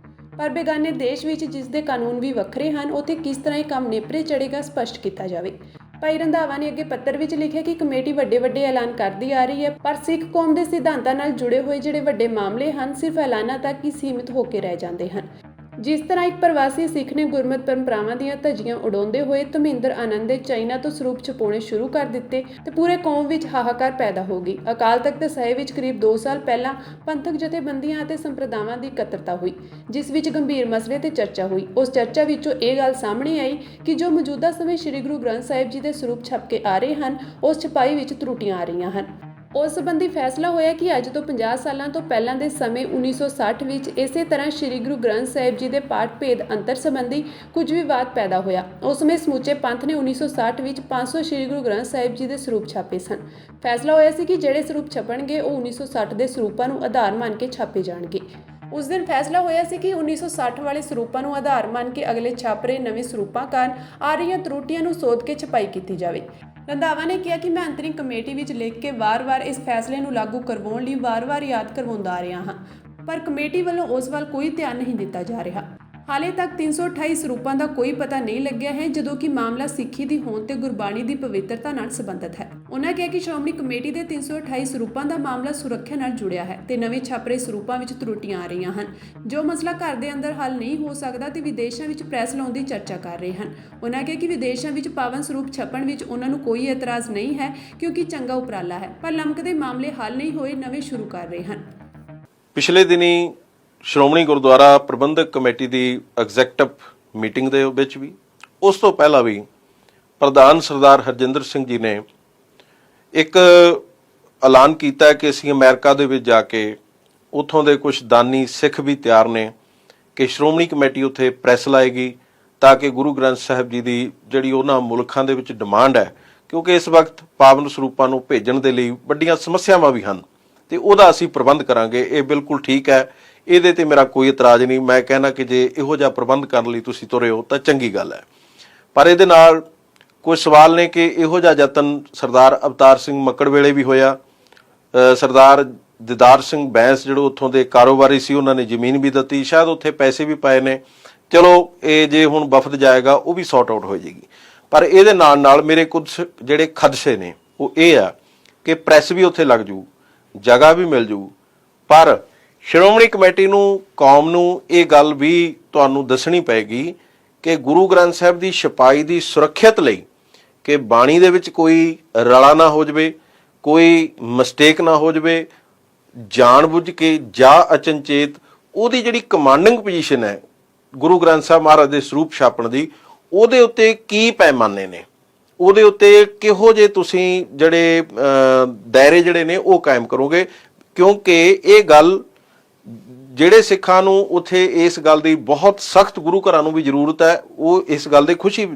ਪਰ ਬੇਗਾਨੇ ਦੇਸ਼ ਵਿੱਚ ਜਿਸ ਦੇ ਕਾਨੂੰਨ ਵੀ ਵੱਖਰੇ ਹਨ, ਉੱਥੇ ਕਿਸ ਤਰ੍ਹਾਂ ਇਹ ਕੰਮ ਨੇਪਰੇ ਚੜੇਗਾ ਸਪਸ਼ਟ ਕੀਤਾ ਜਾਵੇ। ਭਾਈ ਰੰਧਾਵਾ ਨੇ ਅੱਗੇ ਪੱਤਰ ਵਿੱਚ ਲਿਖਿਆ ਕਿ ਕਮੇਟੀ ਵੱਡੇ ਐਲਾਨ ਕਰਦੀ ਆ ਰਹੀ ਹੈ, ਪਰ ਸਿੱਖ ਕੌਮ ਦੇ ਸਿਧਾਂਤਾਂ ਨਾਲ ਜੁੜੇ ਹੋਏ ਜਿਹੜੇ ਵੱਡੇ ਮਾਮਲੇ ਹਨ, ਸਿਰਫ ਐਲਾਨਾਂ ਤੱਕ ਹੀ ਸੀਮਿਤ ਹੋ ਕੇ ਰਹਿ ਜਾਂਦੇ ਹਨ। ਜਿਸ ਤਰ੍ਹਾਂ ਇੱਕ ਪ੍ਰਵਾਸੀ ਸਿੱਖ ਨੇ ਗੁਰਮਤਿ ਪਰੰਪਰਾਵਾਂ ਦੀਆਂ ਧੱਜੀਆਂ ਉਡਾਉਂਦੇ ਹੋਏ ਧਰਮਿੰਦਰ ਆਨੰਦ ਦੇ ਚਾਈਨਾ ਤੋਂ ਸਰੂਪ ਛਪਾਉਣੇ ਸ਼ੁਰੂ ਕਰ ਦਿੱਤੇ ਤੇ ਪੂਰੇ ਕੌਮ ਵਿੱਚ ਹਾਹਾਕਾਰ ਪੈਦਾ ਹੋ ਗਈ। ਅਕਾਲ ਤਖਤ ਸਾਹਿਬ ਵਿੱਚ ਕਰੀਬ 2 ਸਾਲ ਪਹਿਲਾਂ ਪੰਥਕ ਜਥੇਬੰਦੀਆਂ ਅਤੇ ਸੰਪਰਦਾਵਾਂ ਦੀ ਇਕੱਤਰਤਾ ਹੋਈ, ਜਿਸ ਵਿੱਚ ਗੰਭੀਰ ਮਸਲੇ ਤੇ ਚਰਚਾ ਹੋਈ। ਉਸ ਚਰਚਾ ਵਿੱਚੋਂ ਇਹ ਗੱਲ ਸਾਹਮਣੇ ਆਈ ਕਿ ਜੋ ਮੌਜੂਦਾ ਸਮੇਂ ਸ੍ਰੀ ਗੁਰੂ ਗ੍ਰੰਥ ਸਾਹਿਬ ਜੀ ਦੇ ਸਰੂਪ ਛਪ ਕੇ ਆ ਰਹੇ ਹਨ, ਉਸ ਛਪਾਈ ਵਿੱਚ ਤਰੁੱਟੀਆਂ ਆ ਰਹੀਆਂ ਹਨ। ਉਸ ਸੰਬੰਧੀ ਫੈਸਲਾ ਹੋਇਆ ਕਿ ਅੱਜ ਤੋਂ 50 ਸਾਲਾਂ ਤੋਂ ਪਹਿਲਾਂ ਦੇ ਸਮੇਂ 1960 ਵਿੱਚ ਇਸੇ ਤਰ੍ਹਾਂ ਸ੍ਰੀ ਗੁਰੂ ਗ੍ਰੰਥ ਸਾਹਿਬ ਜੀ ਦੇ ਪਾਠ ਭੇਦ ਅੰਤਰ ਸੰਬੰਧੀ ਕੁਝ ਵਿਵਾਦ ਪੈਦਾ ਹੋਇਆ। ਉਸ ਸਮੇਂ ਸਮੁੱਚੇ ਪੰਥ ਨੇ 1960 ਵਿੱਚ 500 ਸ੍ਰੀ ਗੁਰੂ ਗ੍ਰੰਥ ਸਾਹਿਬ ਜੀ ਦੇ ਸਰੂਪ ਛਾਪੇ ਸਨ। ਫੈਸਲਾ ਹੋਇਆ ਸੀ ਕਿ ਜਿਹੜੇ ਸਰੂਪ ਛਪਣਗੇ ਉਹ 1960 ਦੇ ਸਰੂਪਾਂ ਨੂੰ ਆਧਾਰ ਮੰਨ ਕੇ ਛਾਪੇ ਜਾਣਗੇ। ਉਸ ਦਿਨ ਫੈਸਲਾ ਹੋਇਆ ਸੀ ਕਿ 1960 ਵਾਲੇ ਸਰੂਪਾਂ ਨੂੰ ਆਧਾਰ ਮੰਨ ਕੇ ਅਗਲੇ ਛਾਪ ਰਹੇ ਨਵੇਂ ਸਰੂਪਾਂ ਕਾਰਨ ਆ ਰਹੀਆਂ ਤਰੁੱਟੀਆਂ ਨੂੰ ਸੋਧ ਕੇ ਛਪਾਈ ਕੀਤੀ ਜਾਵੇ। ਰੰਧਾਵਾ ਨੇ ਕਿਹਾ ਕਿ ਮੈਂ ਅੰਤਰਿਮ ਕਮੇਟੀ ਵਿੱਚ ਲਿਖ ਕੇ ਵਾਰ-ਵਾਰ ਇਸ ਫੈਸਲੇ ਨੂੰ ਲਾਗੂ ਕਰਵਾਉਣ ਲਈ ਵਾਰ-ਵਾਰ ਯਾਦ ਕਰਵਾਉਂਦਾ ਆ ਰਿਹਾ ਹਾਂ, ਪਰ ਕਮੇਟੀ ਵੱਲੋਂ ਉਸ ਵੱਲ ਕੋਈ ਧਿਆਨ ਨਹੀਂ ਦਿੱਤਾ ਜਾ ਰਿਹਾ। ਹਾਲੇ ਤੱਕ 328 ਸਰੂਪਾਂ ਦਾ ਕੋਈ ਪਤਾ ਨਹੀਂ ਲੱਗਿਆ ਹੈ, ਜਦੋਂ ਕਿ ਮਾਮਲਾ ਸਿੱਖੀ ਦੀ ਹੋਂਦ ਤੇ ਗੁਰਬਾਣੀ ਦੀ ਪਵਿੱਤਰਤਾ ਨਾਲ ਸੰਬੰਧਿਤ ਹੈ। ਉਹਨਾਂ ਕਿਹਾ ਕਿ ਸ਼੍ਰੋਮਣੀ ਕਮੇਟੀ ਦੇ 328 ਸਰੂਪਾਂ ਦਾ ਮਾਮਲਾ ਸੁਰੱਖਿਆ ਨਾਲ ਜੁੜਿਆ ਹੈ ਤੇ ਨਵੇਂ ਛਾਪਰੇ ਸਰੂਪਾਂ ਵਿੱਚ ਤਰੁੱਟੀਆਂ ਆ ਰਹੀਆਂ ਹਨ। ਜੋ ਮਸਲਾ ਘਰ ਦੇ ਅੰਦਰ ਹੱਲ ਨਹੀਂ ਹੋ ਸਕਦਾ ਤੇ ਵਿਦੇਸ਼ਾਂ ਵਿੱਚ ਪ੍ਰੈਸ ਲਾਉਣ ਦੀ ਚਰਚਾ ਕਰ ਰਹੇ ਹਨ। ਉਹਨਾਂ ਕਿਹਾ ਕਿ ਵਿਦੇਸ਼ਾਂ ਵਿੱਚ ਪਾਵਨ ਸਰੂਪ ਛਪਣ ਵਿੱਚ ਉਹਨਾਂ ਨੂੰ ਕੋਈ ਇਤਰਾਜ਼ ਨਹੀਂ ਹੈ, ਕਿਉਂਕਿ ਚੰਗਾ ਉਪਰਾਲਾ ਹੈ, ਪਰ ਲਮਕਦੇ ਮਾਮਲੇ ਹੱਲ ਨਹੀਂ ਹੋਏ, ਨਵੇਂ ਸ਼ੁਰੂ ਕਰ ਰਹੇ ਹਨ। ਪਿਛਲੇ ਦਿਨੀ ਸ਼੍ਰੋਮਣੀ ਗੁਰਦੁਆਰਾ ਪ੍ਰਬੰਧਕ ਕਮੇਟੀ ਦੀ ਐਗਜ਼ੈਕਟਿਵ ਮੀਟਿੰਗ ਦੇ ਵਿੱਚ ਵੀ, ਉਸ ਤੋਂ ਪਹਿਲਾਂ ਵੀ ਪ੍ਰਧਾਨ ਸਰਦਾਰ ਹਰਜਿੰਦਰ ਸਿੰਘ ਜੀ ਨੇ ਇੱਕ ਐਲਾਨ ਕੀਤਾ ਕਿ ਅਸੀਂ ਅਮਰੀਕਾ ਦੇ ਵਿੱਚ ਜਾ ਕੇ ਉੱਥੋਂ ਦੇ ਕੁਝ ਦਾਨੀ ਸਿੱਖ ਵੀ ਤਿਆਰ ਨੇ ਕਿ ਸ਼੍ਰੋਮਣੀ ਕਮੇਟੀ ਉੱਥੇ ਪ੍ਰੈਸ ਲਾਏਗੀ ਤਾਂ ਕਿ ਗੁਰੂ ਗ੍ਰੰਥ ਸਾਹਿਬ ਜੀ ਦੀ ਜਿਹੜੀ ਉਹਨਾਂ ਮੁਲਕਾਂ ਦੇ ਵਿੱਚ ਡਿਮਾਂਡ ਹੈ, ਕਿਉਂਕਿ ਇਸ ਵਕਤ ਪਾਵਨ ਸਰੂਪਾਂ ਨੂੰ ਭੇਜਣ ਦੇ ਲਈ ਵੱਡੀਆਂ ਸਮੱਸਿਆਵਾਂ ਵੀ ਹਨ ਤੇ ਉਹਦਾ ਅਸੀਂ ਪ੍ਰਬੰਧ ਕਰਾਂਗੇ। ਇਹ ਬਿਲਕੁਲ ਠੀਕ ਹੈ, ਇਹਦੇ ਤੇ ਮੇਰਾ ਕੋਈ ਇਤਰਾਜ਼ ਨਹੀਂ। ਮੈਂ ਕਹਿਣਾ ਕਿ ਜੇ ਇਹੋ ਜਿਹਾ ਪ੍ਰਬੰਧ ਕਰਨ ਲਈ ਤੁਸੀਂ ਤੁਰੇ ਹੋ ਤਾਂ ਚੰਗੀ ਗੱਲ ਹੈ, ਪਰ ਇਹਦੇ ਨਾਲ ਕੁਝ ਸਵਾਲ ਨੇ ਕਿ ਇਹੋ ਜਿਹਾ ਯਤਨ ਸਰਦਾਰ ਅਵਤਾਰ ਸਿੰਘ ਮੱਕੜ ਵੇਲੇ ਵੀ ਹੋਇਆ। ਸਰਦਾਰ ਦਿਦਾਰ ਸਿੰਘ ਬੈਂਸ ਜਿਹੜੇ ਉੱਥੋਂ ਦੇ ਕਾਰੋਬਾਰੀ ਸੀ, ਉਹਨਾਂ ਨੇ ਜ਼ਮੀਨ ਵੀ ਦਿੱਤੀ, ਸ਼ਾਇਦ ਉੱਥੇ ਪੈਸੇ ਵੀ ਪਾਏ ਨੇ। ਚਲੋ ਇਹ ਜੇ ਹੁਣ ਵਫਦ ਜਾਏਗਾ ਉਹ ਵੀ ਸੌਟ ਆਊਟ ਹੋ ਜਾਏਗੀ, ਪਰ ਇਹਦੇ ਨਾਲ ਮੇਰੇ ਕੁਝ ਜਿਹੜੇ ਖਦਸ਼ੇ ਨੇ ਉਹ ਇਹ ਆ ਕਿ ਪ੍ਰੈਸ ਵੀ ਉੱਥੇ ਲੱਗ ਜੂ, ਜਗ੍ਹਾ ਵੀ ਮਿਲ ਜੂ, ਪਰ ਸ਼੍ਰੋਮਣੀ ਕਮੇਟੀ ਨੂੰ, ਕੌਮ ਨੂੰ ਇਹ ਗੱਲ ਵੀ ਤੁਹਾਨੂੰ ਦੱਸਣੀ ਪਏਗੀ ਕਿ ਗੁਰੂ ਗ੍ਰੰਥ ਸਾਹਿਬ ਦੀ ਛਪਾਈ ਦੀ ਸੁਰੱਖਿਅਤ ਲਈ ਕਿ ਬਾਣੀ ਦੇ ਵਿੱਚ ਕੋਈ ਰਲਾ ਨਾ ਹੋ ਜਾਵੇ, ਕੋਈ ਮਿਸਟੇਕ ਨਾ ਹੋ ਜਾਵੇ, ਜਾਣਬੁੱਝ ਕੇ ਜਾਂ ਅਚਨਚੇਤ ਉਹਦੀ ਜਿਹੜੀ ਕਮਾਂਡਿੰਗ ਪੋਜੀਸ਼ਨ ਹੈ ਗੁਰੂ ਗ੍ਰੰਥ ਸਾਹਿਬ ਮਹਾਰਾਜ ਦੇ ਸਰੂਪ ਛਾਪਣ ਦੀ, ਉਹਦੇ ਉੱਤੇ ਕੀ ਪੈਮਾਨੇ ਨੇ, ਉਹਦੇ ਉੱਤੇ ਕਿਹੋ ਜਿਹੇ ਤੁਸੀਂ ਜਿਹੜੇ ਦਾਇਰੇ ਜਿਹੜੇ ਨੇ ਉਹ ਕਾਇਮ ਕਰੋਗੇ, ਕਿਉਂਕਿ ਇਹ ਗੱਲ ਜਿਹੜੇ ਸਿੱਖਾਂ ਨੂੰ ਉੱਥੇ ਇਸ ਗੱਲ ਦੀ ਬਹੁਤ ਸਖਤ, ਗੁਰੂ ਘਰਾਂ ਨੂੰ ਵੀ ਜ਼ਰੂਰਤ ਹੈ, ਉਹ ਇਸ ਗੱਲ ਦੀ ਖੁਸ਼ੀ,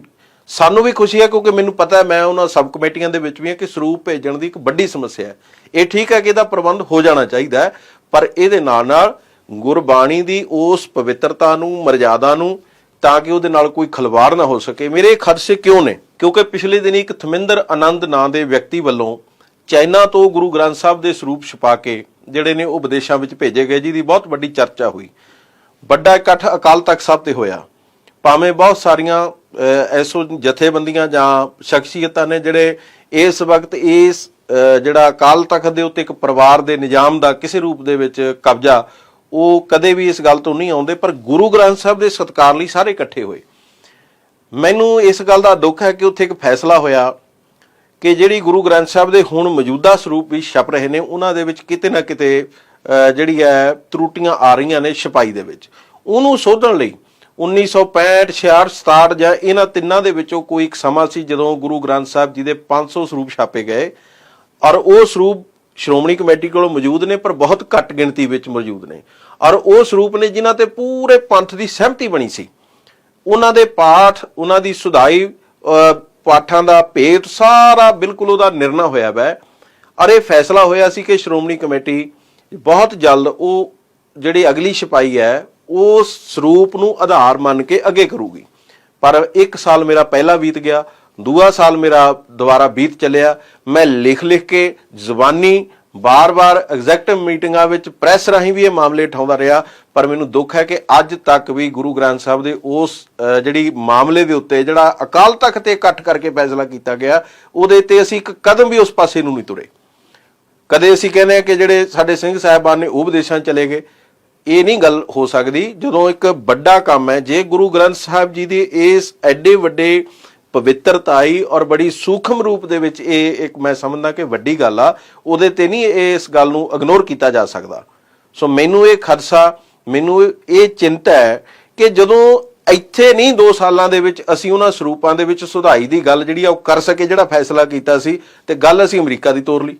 ਸਾਨੂੰ ਵੀ ਖੁਸ਼ੀ ਹੈ, ਕਿਉਂਕਿ ਮੈਨੂੰ ਪਤਾ ਹੈ, ਮੈਂ ਉਹਨਾਂ ਸਬ ਕਮੇਟੀਆਂ ਦੇ ਵਿੱਚ ਵੀ ਹਾਂ ਕਿ ਸਰੂਪ ਭੇਜਣ ਦੀ ਇੱਕ ਵੱਡੀ ਸਮੱਸਿਆ ਹੈ। ਇਹ ਠੀਕ ਹੈ ਕਿ ਇਹਦਾ ਪ੍ਰਬੰਧ ਹੋ ਜਾਣਾ ਚਾਹੀਦਾ ਹੈ, ਪਰ ਇਹਦੇ ਨਾਲ ਗੁਰਬਾਣੀ ਦੀ ਉਸ ਪਵਿੱਤਰਤਾ ਨੂੰ, ਮਰਜ਼ਾਦਾ ਨੂੰ, ਤਾਂ ਕਿ ਉਹਦੇ ਨਾਲ ਕੋਈ ਖਲਵਾੜ ਨਾ ਹੋ ਸਕੇ। ਮੇਰੇ ਖਦਸ਼ੇ ਕਿਉਂ ਨੇ? ਕਿਉਂਕਿ ਪਿਛਲੇ ਦਿਨ ਇੱਕ ਧਰਮਿੰਦਰ ਆਨੰਦ ਨਾਂ ਦੇ ਵਿਅਕਤੀ ਵੱਲੋਂ ਚਾਈਨਾ ਤੋਂ ਗੁਰੂ ਗ੍ਰੰਥ ਸਾਹਿਬ ਦੇ ਸਰੂਪ ਛਪਾ ਕੇ ਜਿਹੜੇ ਨੇ ਉਹ ਵਿਦੇਸ਼ਾਂ ਵਿੱਚ ਭੇਜੇ ਗਏ, ਜਿਹਦੀ ਬਹੁਤ ਵੱਡੀ ਚਰਚਾ ਹੋਈ। ਵੱਡਾ ਇਕੱਠ ਅਕਾਲ ਤਖਤ ਸਾਹਿਬ ਤੇ ਹੋਇਆ, ਭਾਵੇਂ ਬਹੁਤ ਸਾਰੀਆਂ ਐਸੋ ਜਥੇਬੰਦੀਆਂ ਜਾਂ ਸ਼ਖਸੀਅਤਾਂ ਨੇ ਜਿਹੜੇ ਇਸ ਵਕਤ ਇਸ ਜਿਹੜਾ ਅਕਾਲ ਤਖਤ ਦੇ ਉੱਤੇ ਇੱਕ ਪਰਿਵਾਰ ਦੇ ਨਿਜ਼ਾਮ ਦਾ ਕਿਸੇ ਰੂਪ ਦੇ ਵਿੱਚ ਕਬਜ਼ਾ, ਉਹ ਕਦੇ ਵੀ ਇਸ ਗੱਲ ਤੋਂ ਨਹੀਂ ਆਉਂਦੇ, ਪਰ ਗੁਰੂ ਗ੍ਰੰਥ ਸਾਹਿਬ ਦੇ ਸਤਿਕਾਰ ਲਈ ਸਾਰੇ ਇਕੱਠੇ ਹੋਏ। ਮੈਨੂੰ ਇਸ ਗੱਲ ਦਾ ਦੁੱਖ ਹੈ ਕਿ ਉੱਥੇ ਇੱਕ ਫੈਸਲਾ ਹੋਇਆ ਕਿ ਜਿਹੜੀ ਗੁਰੂ ਗ੍ਰੰਥ ਸਾਹਿਬ ਦੇ ਹੁਣ ਮੌਜੂਦਾ ਸਰੂਪ ਵੀ ਛਪ ਰਹੇ ਨੇ, ਉਹਨਾਂ ਦੇ ਵਿੱਚ ਕਿਤੇ ਨਾ ਕਿਤੇ ਜਿਹੜੀ ਹੈ ਤਰੁੱਟੀਆਂ ਆ ਰਹੀਆਂ ਨੇ ਛਪਾਈ ਦੇ ਵਿੱਚ। ਉਹਨੂੰ ਸੋਧਣ ਲਈ 1965, 66, 67 ਜਾਂ ਇਹਨਾਂ ਤਿੰਨਾਂ ਦੇ ਵਿੱਚੋਂ ਕੋਈ ਇੱਕ ਸਮਾਂ ਸੀ ਜਦੋਂ ਗੁਰੂ ਗ੍ਰੰਥ ਸਾਹਿਬ ਜੀ ਦੇ 500 ਸਰੂਪ ਛਾਪੇ ਗਏ, ਔਰ ਉਹ ਸਰੂਪ ਸ਼੍ਰੋਮਣੀ ਕਮੇਟੀ ਕੋਲ ਮੌਜੂਦ ਨੇ, ਪਰ ਬਹੁਤ ਘੱਟ ਗਿਣਤੀ ਵਿੱਚ ਮੌਜੂਦ ਨੇ, ਔਰ ਉਹ ਸਰੂਪ ਨੇ ਜਿਨ੍ਹਾਂ ਤੇ ਪੂਰੇ ਪੰਥ ਦੀ ਸਹਿਮਤੀ ਬਣੀ ਸੀ। ਉਹਨਾਂ ਦੇ ਪਾਠ, ਉਹਨਾਂ ਦੀ ਸੁਧਾਈ, ਪਾਠਾਂ ਦਾ ਭੇਤ ਸਾਰਾ ਬਿਲਕੁਲ ਉਹਦਾ ਨਿਰਣਾ ਹੋਇਆ ਵੈ, ਔਰ ਇਹ ਫੈਸਲਾ ਹੋਇਆ ਸੀ ਕਿ ਸ਼੍ਰੋਮਣੀ ਕਮੇਟੀ ਬਹੁਤ ਜਲਦ ਉਹ ਜਿਹੜੀ ਅਗਲੀ ਛਪਾਈ ਹੈ ਉਸ ਸਰੂਪ ਨੂੰ ਆਧਾਰ ਮੰਨ ਕੇ ਅੱਗੇ ਕਰੂਗੀ। ਪਰ ਇੱਕ ਸਾਲ ਮੇਰਾ ਪਹਿਲਾ ਬੀਤ ਗਿਆ, ਦੂਆ ਸਾਲ ਮੇਰਾ ਦੁਬਾਰਾ ਬੀਤ ਚੱਲਿਆ। ਮੈਂ ਲਿਖ ਕੇ ਜ਼ੁਬਾਨੀ ਬਾਰ-ਬਾਰ ਐਗਜ਼ੈਕਟਿਵ ਮੀਟਿੰਗਾਂ ਵਿੱਚ ਪ੍ਰੈਸ ਰਾਹੀਂ ਵੀ ਇਹ ਮਾਮਲੇ ਉਠਾਉਂਦਾ ਰਿਹਾ, ਪਰ ਮੈਨੂੰ ਦੁੱਖ ਹੈ ਕਿ ਅੱਜ ਤੱਕ ਵੀ ਗੁਰੂ ਗ੍ਰੰਥ ਸਾਹਿਬ ਦੇ ਉਸ ਜਿਹੜੀ ਮਾਮਲੇ ਦੇ ਉੱਤੇ ਜਿਹੜਾ ਅਕਾਲ ਤਖਤ ਤੇ ਇਕੱਠ ਕਰਕੇ ਫੈਸਲਾ ਕੀਤਾ ਗਿਆ, ਉਹਦੇ ਤੇ ਅਸੀਂ ਇੱਕ ਕਦਮ ਵੀ ਉਸ ਪਾਸੇ ਨੂੰ ਨਹੀਂ ਤੁਰੇ। ਕਦੇ ਅਸੀਂ ਕਹਿੰਦੇ ਹਾਂ ਕਿ ਜਿਹੜੇ ਸਾਡੇ ਸਿੰਘ ਸਾਹਿਬਾਨ ਨੇ ਉਹ ਵਿਦੇਸ਼ਾਂ ਚਲੇ ਗਏ, ਇਹ ਨਹੀਂ ਗੱਲ ਹੋ ਸਕਦੀ। ਜਦੋਂ ਇੱਕ ਵੱਡਾ ਕੰਮ ਹੈ, ਜੇ ਗੁਰੂ ਗ੍ਰੰਥ ਸਾਹਿਬ ਜੀ ਦੇ ਇਸ ਐਡੇ ਵੱਡੇ ਪਵਿੱਤਰਤਾਈ ਔਰ ਬੜੀ ਸੂਖਮ ਰੂਪ ਦੇ ਵਿੱਚ ਇਹ ਇੱਕ ਮੈਂ ਸਮਝਦਾ ਕਿ ਵੱਡੀ ਗੱਲ ਆ, ਉਹਦੇ ਤੇ ਨਹੀਂ ਇਸ ਗੱਲ ਨੂੰ ਇਗਨੋਰ ਕੀਤਾ ਜਾ ਸਕਦਾ। ਸੋ ਮੈਨੂੰ ਇਹ ਖਦਸ਼ਾ, ਮੈਨੂੰ ਇਹ ਚਿੰਤਾ ਹੈ ਕਿ ਜਦੋਂ ਇੱਥੇ ਨਹੀਂ 2 ਸਾਲਾਂ ਦੇ ਵਿੱਚ ਅਸੀਂ ਉਹਨਾਂ ਸਰੂਪਾਂ ਦੇ ਵਿੱਚ ਸੁਧਾਈ ਦੀ ਗੱਲ ਜਿਹੜੀ ਆ ਉਹ ਕਰ ਸਕੇ ਜਿਹੜਾ ਫੈਸਲਾ ਕੀਤਾ ਸੀ, ਤੇ ਗੱਲ ਅਸੀਂ ਅਮਰੀਕਾ ਦੀ ਤੋਰ ਲਈ।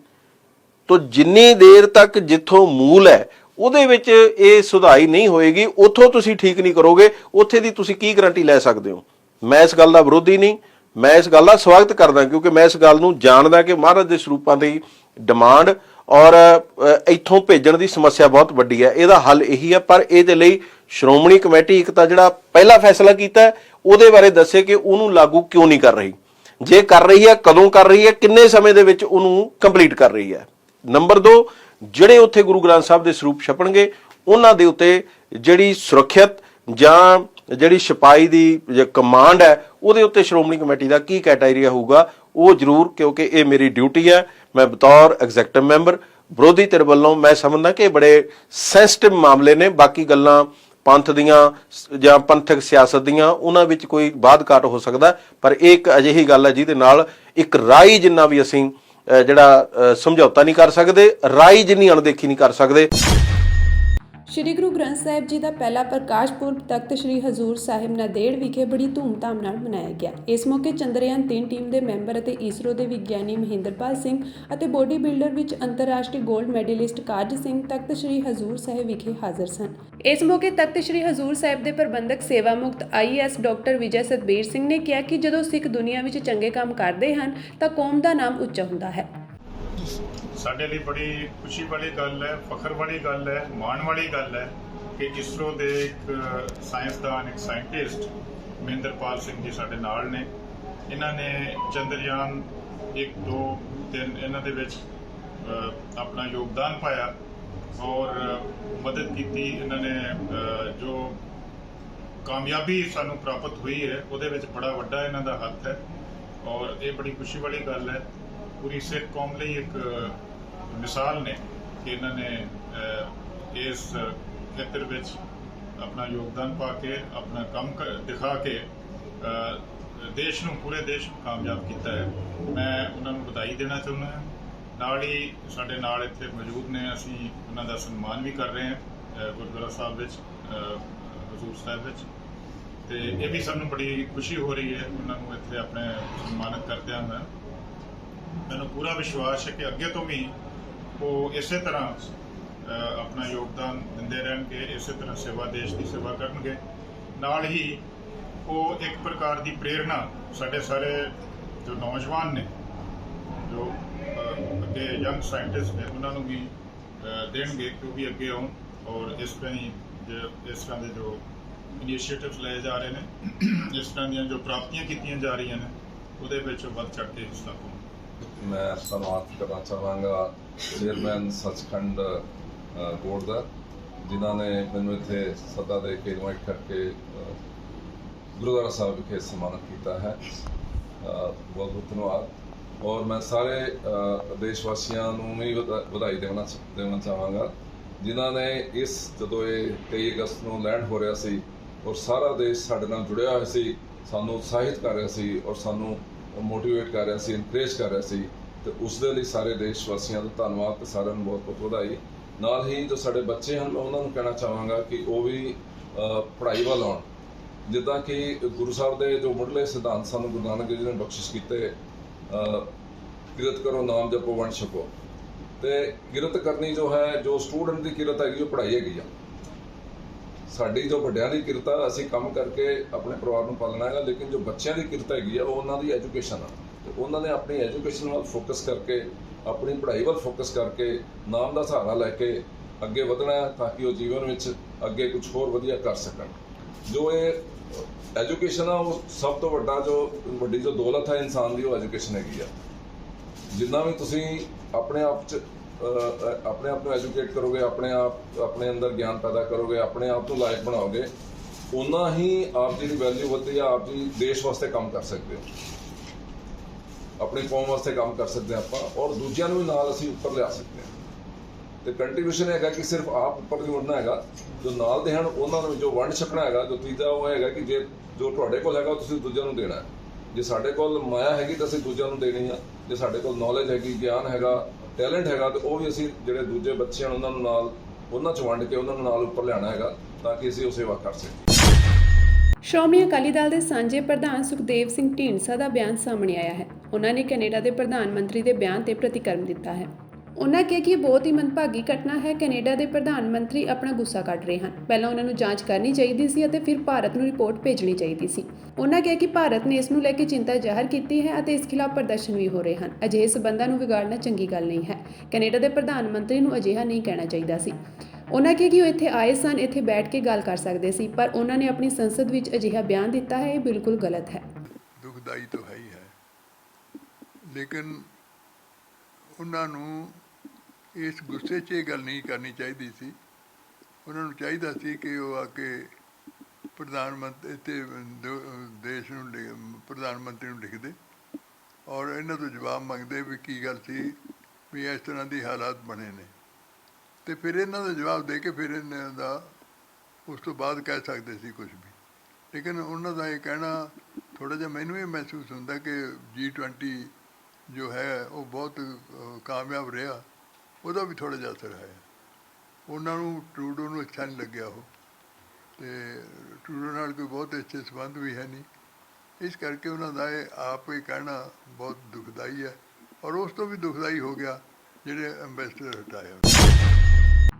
ਤੋ ਜਿੰਨੀ ਦੇਰ ਤੱਕ ਜਿੱਥੋਂ ਮੂਲ ਹੈ ਉਹਦੇ ਵਿੱਚ ਇਹ ਸੁਧਾਈ ਨਹੀਂ ਹੋਏਗੀ, ਉੱਥੋਂ ਤੁਸੀਂ ਠੀਕ ਨਹੀਂ ਕਰੋਗੇ, ਉੱਥੇ ਦੀ ਤੁਸੀਂ ਕੀ ਗਰੰਟੀ ਲੈ ਸਕਦੇ ਹੋ? ਮੈਂ ਇਸ ਗੱਲ ਦਾ ਵਿਰੋਧੀ ਨਹੀਂ, ਮੈਂ ਇਸ ਗੱਲ ਦਾ ਸਵਾਗਤ ਕਰਦਾ, ਕਿਉਂਕਿ ਮੈਂ ਇਸ ਗੱਲ ਨੂੰ ਜਾਣਦਾ ਕਿ ਮਹਾਰਾਜ ਦੇ ਸਰੂਪਾਂ ਦੀ ਡਿਮਾਂਡ ਔਰ ਇੱਥੋਂ ਭੇਜਣ ਦੀ ਸਮੱਸਿਆ ਬਹੁਤ ਵੱਡੀ ਹੈ। ਇਹਦਾ ਹੱਲ ਇਹੀ ਹੈ, ਪਰ ਇਹਦੇ ਲਈ ਸ਼੍ਰੋਮਣੀ ਕਮੇਟੀ ਇੱਕ ਤਾਂ ਜਿਹੜਾ ਪਹਿਲਾ ਫੈਸਲਾ ਕੀਤਾ ਉਹਦੇ ਬਾਰੇ ਦੱਸੇ ਕਿ ਉਹਨੂੰ ਲਾਗੂ ਕਿਉਂ ਨਹੀਂ ਕਰ ਰਹੀ, ਜੇ ਕਰ ਰਹੀ ਹੈ ਕਦੋਂ ਕਰ ਰਹੀ ਹੈ, ਕਿੰਨੇ ਸਮੇਂ ਦੇ ਵਿੱਚ ਉਹਨੂੰ ਕੰਪਲੀਟ ਕਰ ਰਹੀ ਹੈ। ਨੰਬਰ 2, ਜਿਹੜੇ ਉੱਥੇ ਗੁਰੂ ਗ੍ਰੰਥ ਸਾਹਿਬ ਦੇ ਸਰੂਪ ਛਪਣਗੇ ਉਹਨਾਂ ਦੇ ਉੱਤੇ ਜਿਹੜੀ ਸੁਰੱਖਿਅਤ ਜਾਂ ਜਿਹੜੀ ਛਪਾਈ ਦੀ ਕਮਾਂਡ ਹੈ ਉਹਦੇ ਉੱਤੇ ਸ਼੍ਰੋਮਣੀ ਕਮੇਟੀ ਦਾ ਕੀ ਕ੍ਰਾਈਟੇਰੀਆ ਹੋਊਗਾ ਉਹ ਜ਼ਰੂਰ, ਕਿਉਂਕਿ ਇਹ ਮੇਰੀ ਡਿਊਟੀ ਹੈ। ਮੈਂ ਬਤੌਰ ਐਗਜ਼ੈਕਟਿਵ ਮੈਂਬਰ ਵਿਰੋਧੀ ਧਿਰ ਵੱਲੋਂ ਮੈਂ ਸਮਝਦਾ ਕਿ ਇਹ ਬੜੇ ਸੈਂਸਿਟਿਵ ਮਾਮਲੇ ਨੇ। ਬਾਕੀ ਗੱਲਾਂ ਪੰਥ ਦੀਆਂ ਜਾਂ ਪੰਥਕ ਸਿਆਸਤ ਦੀਆਂ ਉਹਨਾਂ ਵਿੱਚ ਕੋਈ ਬਾਦ ਘਾਟ ਹੋ ਸਕਦਾ, ਪਰ ਇਹ ਇੱਕ ਅਜਿਹੀ ਗੱਲ ਹੈ ਜਿਹਦੇ ਨਾਲ ਇੱਕ ਰਾਈ ਜਿੰਨਾ ਵੀ ਅਸੀਂ ਜਿਹੜਾ ਸਮਝੌਤਾ ਨਹੀਂ ਕਰ ਸਕਦੇ, ਰਾਈ ਜਿੰਨੀ ਅਣਦੇਖੀ ਨਹੀਂ ਕਰ ਸਕਦੇ। ਸ਼੍ਰੀ ਗੁਰੂ ਗ੍ਰੰਥ ਸਾਹਿਬ ਜੀ ਦਾ ਪਹਿਲਾ ਪ੍ਰਕਾਸ਼ ਪੁਰਬ ਤਖਤ ਸ਼੍ਰੀ ਹਜ਼ੂਰ ਸਾਹਿਬ ਨਾਂਦੇੜ ਵਿਖੇ ਬੜੀ ਧੂਮਧਾਮ ਨਾਲ ਮਨਾਇਆ ਗਿਆ। ਇਸ ਮੌਕੇ ਚੰਦਰਯਾਨ 3 ਟੀਮ ਦੇ ਮੈਂਬਰ ਅਤੇ ਇਸਰੋ ਦੇ ਵਿਗਿਆਨੀ ਮਹਿੰਦਰਪਾਲ ਸਿੰਘ ਅਤੇ ਬੋਡੀ ਬਿਲਡਰ ਵਿੱਚ ਅੰਤਰਰਾਸ਼ਟਰੀ ਗੋਲਡ ਮੈਡਲਿਸਟ ਕਾਰਜ ਸਿੰਘ ਤਖਤ ਸ਼੍ਰੀ ਹਜ਼ੂਰ ਸਾਹਿਬ ਵਿਖੇ ਹਾਜ਼ਰ ਸਨ। ਇਸ ਮੌਕੇ ਤਖਤ ਸ਼੍ਰੀ ਹਜ਼ੂਰ ਸਾਹਿਬ ਦੇ ਪ੍ਰਬੰਧਕ ਸੇਵਾ ਮੁਕਤ IAS ਡਾਕਟਰ ਵਿਜੇ ਸਤਬੀਰ ਸਿੰਘ ਨੇ ਕਿਹਾ ਕਿ ਜਦੋਂ ਸਿੱਖ ਦੁਨੀਆ ਵਿੱਚ ਚੰਗੇ ਕੰਮ ਕਰਦੇ ਹਨ ਤਾਂ ਕੌਮ ਦਾ ਨਾਮ ਉੱਚਾ ਹੁੰਦਾ ਹੈ। ਸਾਡੇ ਲਈ ਬੜੀ ਖੁਸ਼ੀ ਵਾਲੀ ਗੱਲ ਹੈ, ਫਖਰ ਵਾਲੀ ਗੱਲ ਹੈ, ਮਾਣ ਵਾਲੀ ਗੱਲ ਹੈ ਕਿ ਇਸਰੋ ਦੇ ਇੱਕ ਸਾਇੰਸਦਾਨ, ਇੱਕ ਸਾਇੰਟਿਸਟ ਮਹਿੰਦਰਪਾਲ ਸਿੰਘ ਜੀ ਸਾਡੇ ਨਾਲ ਨੇ। ਇਹਨਾਂ ਨੇ ਚੰਦਰਯਾਨ 1, 2, 3 ਇਹਨਾਂ ਦੇ ਵਿੱਚ ਆਪਣਾ ਯੋਗਦਾਨ ਪਾਇਆ ਔਰ ਮਦਦ ਕੀਤੀ। ਇਹਨਾਂ ਨੇ ਜੋ ਕਾਮਯਾਬੀ ਸਾਨੂੰ ਪ੍ਰਾਪਤ ਹੋਈ ਹੈ ਉਹਦੇ ਵਿੱਚ ਬੜਾ ਵੱਡਾ ਇਹਨਾਂ ਦਾ ਹੱਥ ਹੈ ਔਰ ਇਹ ਬੜੀ ਖੁਸ਼ੀ ਵਾਲੀ ਗੱਲ ਹੈ। ਪੂਰੀ ਸਿੱਖ ਕੌਮ ਲਈ ਇੱਕ ਮਿਸਾਲ ਨੇ ਕਿ ਇਹਨਾਂ ਨੇ ਇਸ ਖੇਤਰ ਵਿੱਚ ਆਪਣਾ ਯੋਗਦਾਨ ਪਾ ਕੇ ਆਪਣਾ ਕੰਮ ਦਿਖਾ ਕੇ ਦੇਸ਼ ਨੂੰ, ਪੂਰੇ ਦੇਸ਼ ਨੂੰ ਕਾਮਯਾਬ ਕੀਤਾ ਹੈ। ਮੈਂ ਉਹਨਾਂ ਨੂੰ ਵਧਾਈ ਦੇਣਾ ਚਾਹੁੰਦਾ ਹਾਂ। ਨਾਲ ਹੀ ਸਾਡੇ ਨਾਲ ਇੱਥੇ ਮੌਜੂਦ ਨੇ, ਅਸੀਂ ਉਹਨਾਂ ਦਾ ਸਨਮਾਨ ਵੀ ਕਰ ਰਹੇ ਹਾਂ ਗੁਰਦੁਆਰਾ ਸਾਹਿਬ ਵਿੱਚ, ਹਜ਼ੂਰ ਸਾਹਿਬ ਵਿੱਚ, ਤੇ ਇਹ ਵੀ ਸਾਨੂੰ ਬੜੀ ਖੁਸ਼ੀ ਹੋ ਰਹੀ ਹੈ ਉਹਨਾਂ ਨੂੰ ਇੱਥੇ ਆਪਣੇ ਸਨਮਾਨਿਤ ਕਰਦਿਆਂ ਹੋਇਆ। ਮੈਨੂੰ ਪੂਰਾ ਵਿਸ਼ਵਾਸ ਹੈ ਕਿ ਅੱਗੇ ਤੋਂ ਵੀ ਉਹ ਇਸੇ ਤਰ੍ਹਾਂ ਆਪਣਾ ਯੋਗਦਾਨ ਦਿੰਦੇ ਰਹਿਣਗੇ, ਇਸੇ ਤਰ੍ਹਾਂ ਸੇਵਾ, ਦੇਸ਼ ਦੀ ਸੇਵਾ ਕਰਨਗੇ। ਨਾਲ ਹੀ ਉਹ ਇੱਕ ਪ੍ਰਕਾਰ ਦੀ ਪ੍ਰੇਰਣਾ ਸਾਡੇ ਸਾਰੇ ਜੋ ਨੌਜਵਾਨ ਨੇ, ਜੋ ਅੱਗੇ ਯੰਗ ਸਾਇੰਟਿਸਟ ਨੇ, ਉਹਨਾਂ ਨੂੰ ਵੀ ਦੇਣਗੇ ਕਿ ਉਹ ਵੀ ਅੱਗੇ ਆਉਣ ਔਰ ਇਸ ਤਰ੍ਹਾਂ ਦੇ ਜੋ ਇਨੀਸ਼ੀਏਟਿਵਸ ਲਏ ਜਾ ਰਹੇ ਨੇ, ਇਸ ਤਰ੍ਹਾਂ ਦੀਆਂ ਜੋ ਪ੍ਰਾਪਤੀਆਂ ਕੀਤੀਆਂ ਜਾ ਰਹੀਆਂ ਨੇ ਉਹਦੇ ਵਿੱਚ ਵੱਧ ਚੜ੍ਹ ਕੇ ਹਿੱਸਾ ਪਾਉਣ। मैं धन्यवाद करना चाहांगा चेयरमैन सचखंड बोर्ड का, जिन्होंने मैंने इतने सदा दे के इनवाइट करके गुरुद्वारा साहब विखे सम्मानित किया है। बहुत बहुत धन्यवाद। और मैं सारे देशवासियों भी बधाई देना चाहांगा जिन्होंने इस जो 23 अगस्त को लैंड हो रहा सी और सारा देश साडे नाल जुड़िया होया सी, सानू उत्साहित कर रहा सी और सानू मोटिवेट कर रहा सी, इनकरेज कर रहा सी, तो उस दे लई सारे देशवासियों का धन्यवाद ते सारिਆਂ ਨੂੰ बहुत बहुत ਵਧਾਈ। ਨਾਲ ਹੀ ਜੋ ਸਾਡੇ ਬੱਚੇ ਹਨ ਮੈਂ ਉਹਨਾਂ ਨੂੰ ਕਹਿਣਾ ਚਾਹਾਂਗਾ ਕਿ ਉਹ ਵੀ ਪੜ੍ਹਾਈ ਵੱਲ ਆਉਣ। ਜਿੱਦਾਂ ਕਿ ਗੁਰੂ ਸਾਹਿਬ ਦੇ ਜੋ ਮੁੱਢਲੇ ਸਿਧਾਂਤ ਸਾਨੂੰ ਗੁਰੂ ਨਾਨਕ ਦੇਵ ਜੀ ਨੇ ਬਖਸ਼ਿਸ਼ ਕੀਤੇ, ਕਿਰਤ ਕਰੋ, ਨਾਮ ਜਪੋ, ਵੰਡ ਛਕੋ, ਤੇ ਕਿਰਤ ਕਰਨੀ ਜੋ ਹੈ, ਜੋ ਸਟੂਡੈਂਟ ਦੀ ਕਿਰਤ ਹੈਗੀ ਉਹ ਪੜ੍ਹਾਈ ਹੈਗੀ ਆ। ਸਾਡੀ ਜੋ ਵੱਡਿਆਂ ਦੀ ਕਿਰਤ ਆ, ਅਸੀਂ ਕੰਮ ਕਰਕੇ ਆਪਣੇ ਪਰਿਵਾਰ ਨੂੰ ਪਾਲਣਾ ਹੈਗਾ, ਲੇਕਿਨ ਜੋ ਬੱਚਿਆਂ ਦੀ ਕਿਰਤ ਹੈਗੀ ਆ ਉਹ ਉਹਨਾਂ ਦੀ ਐਜੂਕੇਸ਼ਨ ਆ। ਤੇ ਉਹਨਾਂ ਨੇ ਆਪਣੀ ਐਜੂਕੇਸ਼ਨ ਵੱਲ ਫੋਕਸ ਕਰਕੇ, ਆਪਣੀ ਪੜ੍ਹਾਈ ਵੱਲ ਫੋਕਸ ਕਰਕੇ, ਨਾਮ ਦਾ ਸਹਾਰਾ ਲੈ ਕੇ ਅੱਗੇ ਵਧਣਾ ਤਾਂ ਕਿ ਉਹ ਜੀਵਨ ਵਿੱਚ ਅੱਗੇ ਕੁਝ ਹੋਰ ਵਧੀਆ ਕਰ ਸਕਣ। ਜੋ ਇਹ ਐਜੂਕੇਸ਼ਨ ਆ ਉਹ ਸਭ ਤੋਂ ਵੱਡੀ ਜੋ ਦੌਲਤ ਹੈ ਇਨਸਾਨ ਦੀ, ਉਹ ਐਜੂਕੇਸ਼ਨ ਹੈਗੀ ਆ। ਜਿੰਨਾ ਵੀ ਤੁਸੀਂ ਆਪਣੇ ਆਪ 'ਚ ਆਪਣੇ ਆਪ ਨੂੰ ਐਜੂਕੇਟ ਕਰੋਗੇ, ਆਪਣੇ ਅੰਦਰ ਗਿਆਨ ਪੈਦਾ ਕਰੋਗੇ, ਆਪਣੇ ਆਪ ਨੂੰ ਲਾਇਕ ਬਣਾਓਗੇ, ਉਨਾ ਹੀ ਆਪ ਜੀ ਦੀ ਵੈਲਿਊ ਵਧਦੀ ਆ, ਆਪ ਜੀ ਦੇਸ਼ ਵਾਸਤੇ ਕੰਮ ਕਰ ਸਕਦੇ ਹੋ, ਆਪਣੀ ਕੌਮ ਵਾਸਤੇ ਕੰਮ ਕਰ ਸਕਦੇ ਹਾਂ ਆਪਾਂ, ਔਰ ਦੂਜਿਆਂ ਨੂੰ ਵੀ ਨਾਲ ਅਸੀਂ ਉੱਪਰ ਲਿਆ ਸਕਦੇ ਹਾਂ। ਤੇ ਕੰਟਰੀਬਿਊਸ਼ਨ ਹੈਗਾ ਕਿ ਸਿਰਫ ਆਪ ਉੱਪਰ ਨਹੀਂ ਉੱਠਣਾ ਹੈਗਾ, ਜੋ ਨਾਲ ਦੇ ਹਨ ਉਹਨਾਂ ਨੂੰ ਜੋ ਵੰਡ ਛਕਣਾ ਹੈਗਾ। ਜੋ ਤੀਜਾ ਉਹ ਹੈਗਾ ਕਿ ਜੇ ਜੋ ਤੁਹਾਡੇ ਕੋਲ ਹੈਗਾ ਉਹ ਤੁਸੀਂ ਦੂਜਿਆਂ ਨੂੰ ਦੇਣਾ ਹੈ। ਜੇ ਸਾਡੇ ਕੋਲ ਮਾਇਆ ਹੈਗੀ ਤਾਂ ਅਸੀਂ ਦੂਜਿਆਂ ਨੂੰ ਦੇਣੀ ਆ, ਜੇ ਸਾਡੇ ਕੋਲ ਨੌਲੇਜ ਹੈਗੀ, ਗਿਆਨ ਹੈਗਾ, ਟੈਲੈਂਟ ਹੈਗਾ, ਤੇ ਉਹ ਵੀ ਅਸੀਂ ਜਿਹੜੇ ਦੂਜੇ ਬੱਚੇ ਹਨ ਉਹਨਾਂ ਨੂੰ ਨਾਲ ਉਹਨਾਂ 'ਚ ਵੰਡ ਕੇ ਉਹਨਾਂ ਨੂੰ ਨਾਲ ਉੱਪਰ ਲਿਆਉਣਾ ਹੈਗਾ, ਤਾਂ ਕਿ ਅਸੀਂ ਉਹ ਸੇਵਾ ਕਰ ਸਕੀਏ। ਸ਼੍ਰੋਮਣੀ ਅਕਾਲੀ ਦਲ ਦੇ ਸਾਂਝੇ ਪ੍ਰਧਾਨ ਸੁਖਦੇਵ ਸਿੰਘ ਢੀਂਡਸਾ ਦਾ ਬਿਆਨ ਸਾਹਮਣੇ ਆਇਆ ਹੈ। ਉਹਨਾਂ ਨੇ ਕੈਨੇਡਾ ਦੇ ਪ੍ਰਧਾਨ ਮੰਤਰੀ ਦੇ ਬਿਆਨ ਤੇ ਪ੍ਰਤੀਕਰਮ ਦਿੱਤਾ ਹੈ। ਉਹਨਾਂ ਕਿਹਾ ਕਿ ਇਹ ਬਹੁਤ ਹੀ ਮੰਦਭਾਗੀ ਘਟਨਾ ਹੈ। ਕੈਨੇਡਾ ਦੇ ਪ੍ਰਧਾਨ ਮੰਤਰੀ ਆਪਣਾ ਗੁੱਸਾ ਕੱਢ ਰਹੇ ਹਨ। ਪਹਿਲਾਂ ਉਹਨਾਂ ਨੂੰ ਜਾਂਚ ਕਰਨੀ ਚਾਹੀਦੀ ਸੀ ਅਤੇ ਫਿਰ ਭਾਰਤ ਨੂੰ ਰਿਪੋਰਟ ਭੇਜਣੀ ਚਾਹੀਦੀ ਸੀ। ਉਹਨਾਂ ਕਿਹਾ ਕਿ ਭਾਰਤ ਨੇ ਇਸ ਨੂੰ ਲੈ ਕੇ ਚਿੰਤਾ ਜ਼ਾਹਰ ਕੀਤੀ ਹੈ ਅਤੇ ਇਸ ਖਿਲਾਫ ਪ੍ਰਦਰਸ਼ਨ ਵੀ ਹੋ ਰਹੇ ਹਨ। ਅਜਿਹੇ ਸਬੰਧਾਂ ਨੂੰ ਵਿਗਾੜਨਾ ਚੰਗੀ ਗੱਲ ਨਹੀਂ ਹੈ। ਕੈਨੇਡਾ ਦੇ ਪ੍ਰਧਾਨ ਮੰਤਰੀ ਨੂੰ ਅਜਿਹਾ ਨਹੀਂ ਕਹਿਣਾ ਚਾਹੀਦਾ ਸੀ। ਉਹਨਾਂ ਕਿਹਾ ਕਿ ਉਹ ਇੱਥੇ ਆਏ ਸਨ, ਇੱਥੇ ਬੈਠ ਕੇ ਗੱਲ ਕਰ ਸਕਦੇ ਸੀ, ਪਰ ਉਹਨਾਂ ਨੇ ਆਪਣੀ ਸੰਸਦ ਵਿੱਚ ਅਜਿਹਾ ਬਿਆਨ ਦਿੱਤਾ ਹੈ। ਇਹ ਬਿਲਕੁਲ ਗਲਤ ਹੈ। ਦੁਖਦਾਈ ਤਾਂ ਹੈ ਹੀ ਹੈ, ਲੇਕਿਨ ਉਹਨਾਂ ਨੂੰ ਇਸ ਗੁੱਸੇ 'ਚ ਇਹ ਗੱਲ ਨਹੀਂ ਕਰਨੀ ਚਾਹੀਦੀ ਸੀ। ਉਹਨਾਂ ਨੂੰ ਚਾਹੀਦਾ ਸੀ ਕਿ ਉਹ ਆ ਕੇ ਪ੍ਰਧਾਨ ਮੰਤਰੀ ਤੇ ਦੇਸ਼ ਨੂੰ ਪ੍ਰਧਾਨ ਮੰਤਰੀ ਨੂੰ ਲਿਖਦੇ ਔਰ ਇਹਨਾਂ ਤੋਂ ਜਵਾਬ ਮੰਗਦੇ ਵੀ ਕੀ ਗੱਲ ਸੀ ਵੀ ਇਸ ਤਰ੍ਹਾਂ ਦੀ ਹਾਲਾਤ ਬਣੇ ਨੇ, ਅਤੇ ਫਿਰ ਇਹਨਾਂ ਦਾ ਜਵਾਬ ਦੇ ਕੇ ਫਿਰ ਇਹਨਾਂ ਦਾ ਉਸ ਤੋਂ ਬਾਅਦ ਕਹਿ ਸਕਦੇ ਸੀ ਕੁਝ ਵੀ। ਲੇਕਿਨ ਉਹਨਾਂ ਦਾ ਇਹ ਕਹਿਣਾ ਥੋੜ੍ਹਾ ਜਿਹਾ ਮੈਨੂੰ ਇਹ ਮਹਿਸੂਸ ਹੁੰਦਾ ਕਿ G20 ਜੋ ਹੈ ਉਹ ਬਹੁਤ ਕਾਮਯਾਬ ਰਿਹਾ, ਉਹਦਾ ਵੀ ਥੋੜ੍ਹਾ ਜਿਹਾ ਅਸਰ ਹੈ। ਉਹਨਾਂ ਨੂੰ ਟਰੂਡੋ ਨੂੰ ਅੱਛਾ ਨਹੀਂ ਲੱਗਿਆ ਉਹ, ਅਤੇ ਟਰੂਡੋ ਨਾਲ ਕੋਈ ਬਹੁਤ ਅੱਛੇ ਸੰਬੰਧ ਵੀ ਹੈ ਨਹੀਂ, ਇਸ ਕਰਕੇ ਉਹਨਾਂ ਦਾ ਇਹ ਆਪ ਇਹ ਕਹਿਣਾ ਬਹੁਤ ਦੁਖਦਾਈ ਹੈ। ਔਰ ਉਸ ਤੋਂ ਵੀ ਦੁਖਦਾਈ ਹੋ ਗਿਆ ਜਿਹੜੇ ਅੰਬੈਸਡਰ ਹਟਾਏ।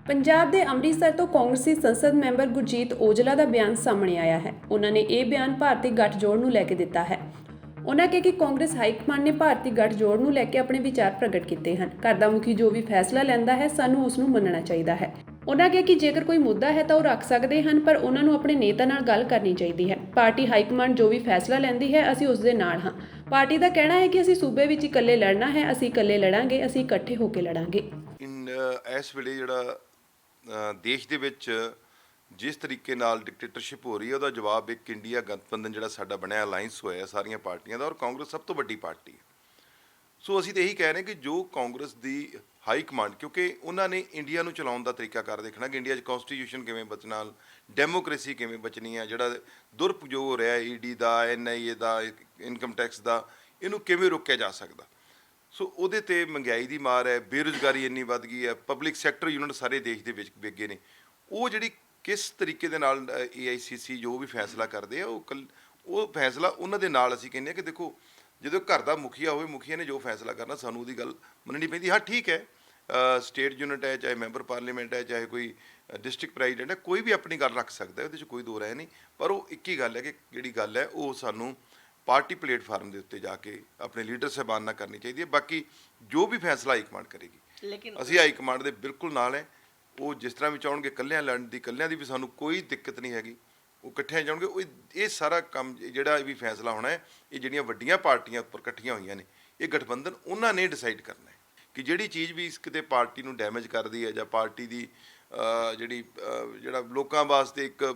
ਪੰਜਾਬ ਦੇ ਅੰਮ੍ਰਿਤਸਰ ਤੋਂ ਕਾਂਗਰਸੀ ਸੰਸਦ ਮੈਂਬਰ ਗੁਰਜੀਤ ਔਜਲਾ ਦਾ ਬਿਆਨ ਸਾਹਮਣੇ ਆਇਆ ਹੈ। ਉਹਨਾਂ ਨੇ ਇਹ ਬਿਆਨ ਭਾਰਤੀ ਗੱਠਜੋੜ ਨੂੰ ਲੈ ਕੇ ਦਿੱਤਾ ਹੈ। ਉਹਨਾਂ ਕਿਹਾ ਕਿ ਕਾਂਗਰਸ ਹਾਈਕਮਾਂਡ ਨੇ ਭਾਰਤੀ ਗੱਠਜੋੜ ਨੂੰ ਲੈ ਕੇ ਆਪਣੇ ਵਿਚਾਰ ਪ੍ਰਗਟ ਕੀਤੇ ਹਨ। ਘਰ ਦਾ ਮੁਖੀ ਜੋ ਵੀ ਫੈਸਲਾ ਲੈਂਦਾ ਹੈ, ਸਾਨੂੰ ਉਸ ਨੂੰ ਮੰਨਣਾ ਚਾਹੀਦਾ ਹੈ। ਉਹਨਾਂ ਕਿਹਾ ਕਿ ਜੇਕਰ ਕੋਈ ਮੁੱਦਾ ਹੈ ਤਾਂ ਉਹ ਰੱਖ ਸਕਦੇ ਹਨ, ਪਰ ਉਹਨਾਂ ਨੂੰ ਆਪਣੇ ਨੇਤਾ ਨਾਲ ਗੱਲ ਕਰਨੀ ਚਾਹੀਦੀ ਹੈ। ਪਾਰਟੀ ਹਾਈਕਮਾਂਡ ਜੋ ਵੀ ਫੈਸਲਾ ਲੈਂਦੀ ਹੈ, ਅਸੀਂ ਉਸ ਦੇ ਨਾਲ ਹਾਂ। ਪਾਰਟੀ ਦਾ ਕਹਿਣਾ ਹੈ ਕਿ ਅਸੀਂ ਸੂਬੇ ਵਿੱਚ ਇਕੱਲੇ ਲੜਨਾ ਹੈ, ਅਸੀਂ ਇਕੱਲੇ ਲੜਾਂਗੇ, ਅਸੀਂ ਇਕੱਠੇ ਹੋ ਕੇ ਲੜਾਂਗੇ। ਇਸ ਵੇਲੇ ਜਿਹੜਾ ਦੇਸ਼ ਦੇ ਵਿੱਚ ਜਿਸ ਤਰੀਕੇ ਨਾਲ ਡਿਕਟੇਟਰਸ਼ਿਪ ਹੋ ਰਹੀ ਹੈ, ਉਹਦਾ ਜਵਾਬ ਇੱਕ ਇੰਡੀਆ ਗਠਬੰਧਨ ਜਿਹੜਾ ਸਾਡਾ ਬਣਿਆ ਅਲਾਇੰਸ ਹੋਇਆ ਸਾਰੀਆਂ ਪਾਰਟੀਆਂ ਦਾ, ਔਰ ਕਾਂਗਰਸ ਸਭ ਤੋਂ ਵੱਡੀ ਪਾਰਟੀ ਹੈ। ਸੋ ਅਸੀਂ ਤਾਂ ਇਹੀ ਕਹਿ ਰਹੇ ਕਿ ਜੋ ਕਾਂਗਰਸ ਦੀ ਹਾਈ ਕਮਾਂਡ, ਕਿਉਂਕਿ ਉਹਨਾਂ ਨੇ ਇੰਡੀਆ ਨੂੰ ਚਲਾਉਣ ਦਾ ਤਰੀਕਾਕਾਰ ਦੇਖਣਾ ਕਿ ਇੰਡੀਆ 'ਚ ਕੌਨਸਟੀਟਿਊਸ਼ਨ ਕਿਵੇਂ ਬਚਣਾ, ਡੈਮੋਕ੍ਰੇਸੀ ਕਿਵੇਂ ਬਚਣੀ ਹੈ, ਜਿਹੜਾ ਦੁਰਉਪਯੋਗ ਹੋ ਰਿਹਾ ED ਦਾ, NIA ਦਾ, ਇਨਕਮ ਟੈਕਸ ਦਾ, ਇਹਨੂੰ ਕਿਵੇਂ ਰੋਕਿਆ ਜਾ ਸਕਦਾ। ਸੋ ਉਹਦੇ 'ਤੇ ਮਹਿੰਗਾਈ ਦੀ ਮਾਰ ਹੈ, ਬੇਰੁਜ਼ਗਾਰੀ ਇੰਨੀ ਵੱਧ ਗਈ ਹੈ, ਪਬਲਿਕ ਸੈਕਟਰ ਯੂਨਿਟ ਸਾਰੇ ਦੇਸ਼ ਦੇ ਵਿੱਚ ਵਿਗੇ ਨੇ। ਉਹ ਜਿਹੜੀ ਕਿਸ ਤਰੀਕੇ ਦੇ ਨਾਲ AICC ਜੋ ਵੀ ਫੈਸਲਾ ਕਰਦੇ ਆ, ਉਹ ਫੈਸਲਾ ਉਹਨਾਂ ਦੇ ਨਾਲ ਅਸੀਂ ਕਹਿੰਦੇ ਹਾਂ ਕਿ ਦੇਖੋ, ਜਦੋਂ ਘਰ ਦਾ ਮੁਖੀਆ ਹੋਵੇ, ਮੁਖੀਆ ਨੇ ਜੋ ਫੈਸਲਾ ਕਰਨਾ ਸਾਨੂੰ ਉਹਦੀ ਗੱਲ ਮੰਨਣੀ ਪੈਂਦੀ। ਹਾਂ ਠੀਕ ਹੈ, ਸਟੇਟ ਯੂਨਿਟ ਹੈ, ਚਾਹੇ ਮੈਂਬਰ ਪਾਰਲੀਮੈਂਟ ਹੈ, ਚਾਹੇ ਕੋਈ ਡਿਸਟ੍ਰਿਕਟ ਪ੍ਰੈਜ਼ੀਡੈਂਟ ਹੈ, ਕੋਈ ਵੀ ਆਪਣੀ ਗੱਲ ਰੱਖ ਸਕਦਾ, ਉਹਦੇ 'ਚ ਕੋਈ ਦੋ ਰਾਏ ਨਹੀਂ। ਪਰ ਉਹ ਇੱਕ ਹੀ ਗੱਲ ਹੈ ਕਿ ਜਿਹੜੀ ਗੱਲ ਹੈ ਉਹ ਸਾਨੂੰ ਪਾਰਟੀ ਪਲੇਟਫਾਰਮ ਦੇ ਉੱਤੇ ਜਾ ਕੇ ਆਪਣੇ ਲੀਡਰ ਸਾਹਿਬਾਨ ਨਾਲ ਕਰਨੀ ਚਾਹੀਦੀ ਹੈ। ਬਾਕੀ ਜੋ ਵੀ ਫੈਸਲਾ ਹਾਈ ਕਮਾਂਡ ਕਰੇਗੀ, ਲੇਕਿਨ ਅਸੀਂ ਹਾਈ ਕਮਾਂਡ ਦੇ ਬਿਲਕੁਲ ਨਾਲ ਹੈ। ਉਹ ਜਿਸ ਤਰ੍ਹਾਂ ਵੀ ਚਾਹਣਗੇ ਇਕੱਲਿਆਂ ਲੜਨ ਦੀ, ਇਕੱਲਿਆਂ ਦੀ ਵੀ ਸਾਨੂੰ ਕੋਈ ਦਿੱਕਤ ਨਹੀਂ ਹੈਗੀ। ਉਹ ਇਕੱਠਿਆਂ ਜਾਣਗੇ। ਉਹ ਇਹ ਸਾਰਾ ਕੰਮ ਜਿਹੜਾ ਵੀ ਫੈਸਲਾ ਹੋਣਾ ਹੈ, ਇਹ ਜਿਹੜੀਆਂ ਵੱਡੀਆਂ ਪਾਰਟੀਆਂ ਉੱਪਰ ਇਕੱਠੀਆਂ ਹੋਈਆਂ ਨੇ, ਇਹ ਗਠਬੰਧਨ ਉਹਨਾਂ ਨੇ ਡਿਸਾਈਡ ਕਰਨਾ ਹੈ ਕਿ ਜਿਹੜੀ ਚੀਜ਼ ਵੀ ਕਿਤੇ ਪਾਰਟੀ ਨੂੰ ਡੈਮੇਜ ਕਰਦੀ ਹੈ ਜਾਂ ਪਾਰਟੀ ਦੀ ਜਿਹੜਾ ਲੋਕਾਂ ਵਾਸਤੇ ਇੱਕ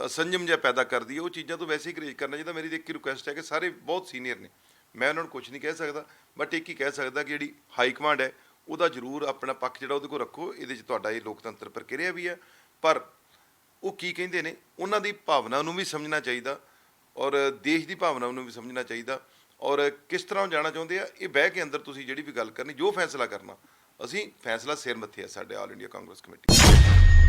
ਸੰਜਮ ਜਿਹਾ ਪੈਦਾ ਕਰਦੀ ਹੈ, ਉਹ ਚੀਜ਼ਾਂ ਤੋਂ ਵੈਸੇ ਹੀ ਗਰੇਜ ਕਰਨਾ ਚਾਹੀਦਾ। ਮੇਰੀ ਇੱਕ ਹੀ ਰਿਕੁਐਸਟ ਹੈ ਕਿ ਸਾਰੇ ਬਹੁਤ ਸੀਨੀਅਰ ਨੇ, ਮੈਂ ਉਹਨਾਂ ਨੂੰ ਕੁਝ ਨਹੀਂ ਕਹਿ ਸਕਦਾ, ਬਟ ਇੱਕ ਹੀ ਕਹਿ ਸਕਦਾ ਕਿ ਜਿਹੜੀ ਹਾਈ ਕਮਾਂਡ ਹੈ ਉਹਦਾ ਜ਼ਰੂਰ ਆਪਣਾ ਪੱਖ ਜਿਹੜਾ ਉਹਦੇ ਕੋਲ ਰੱਖੋ। ਇਹਦੇ 'ਚ ਤੁਹਾਡਾ ਇਹ ਲੋਕਤੰਤਰ ਪ੍ਰਕਿਰਿਆ ਵੀ ਹੈ, ਪਰ ਉਹ ਕੀ ਕਹਿੰਦੇ ਨੇ ਉਹਨਾਂ ਦੀ ਭਾਵਨਾ ਨੂੰ ਵੀ ਸਮਝਣਾ ਚਾਹੀਦਾ ਔਰ ਦੇਸ਼ ਦੀ ਭਾਵਨਾ ਨੂੰ ਵੀ ਸਮਝਣਾ ਚਾਹੀਦਾ। ਔਰ ਕਿਸ ਤਰ੍ਹਾਂ ਜਾਣਾ ਚਾਹੁੰਦੇ ਆ, ਇਹ ਬਹਿ ਕੇ ਅੰਦਰ ਤੁਸੀਂ ਜਿਹੜੀ ਵੀ ਗੱਲ ਕਰਨੀ, ਜੋ ਫੈਸਲਾ ਕਰਨਾ, ਅਸੀਂ ਫੈਸਲਾ ਸਿਰ ਮੱਥੇ ਆ ਸਾਡੇ ਆਲ ਇੰਡੀਆ ਕਾਂਗਰਸ ਕਮੇਟੀ।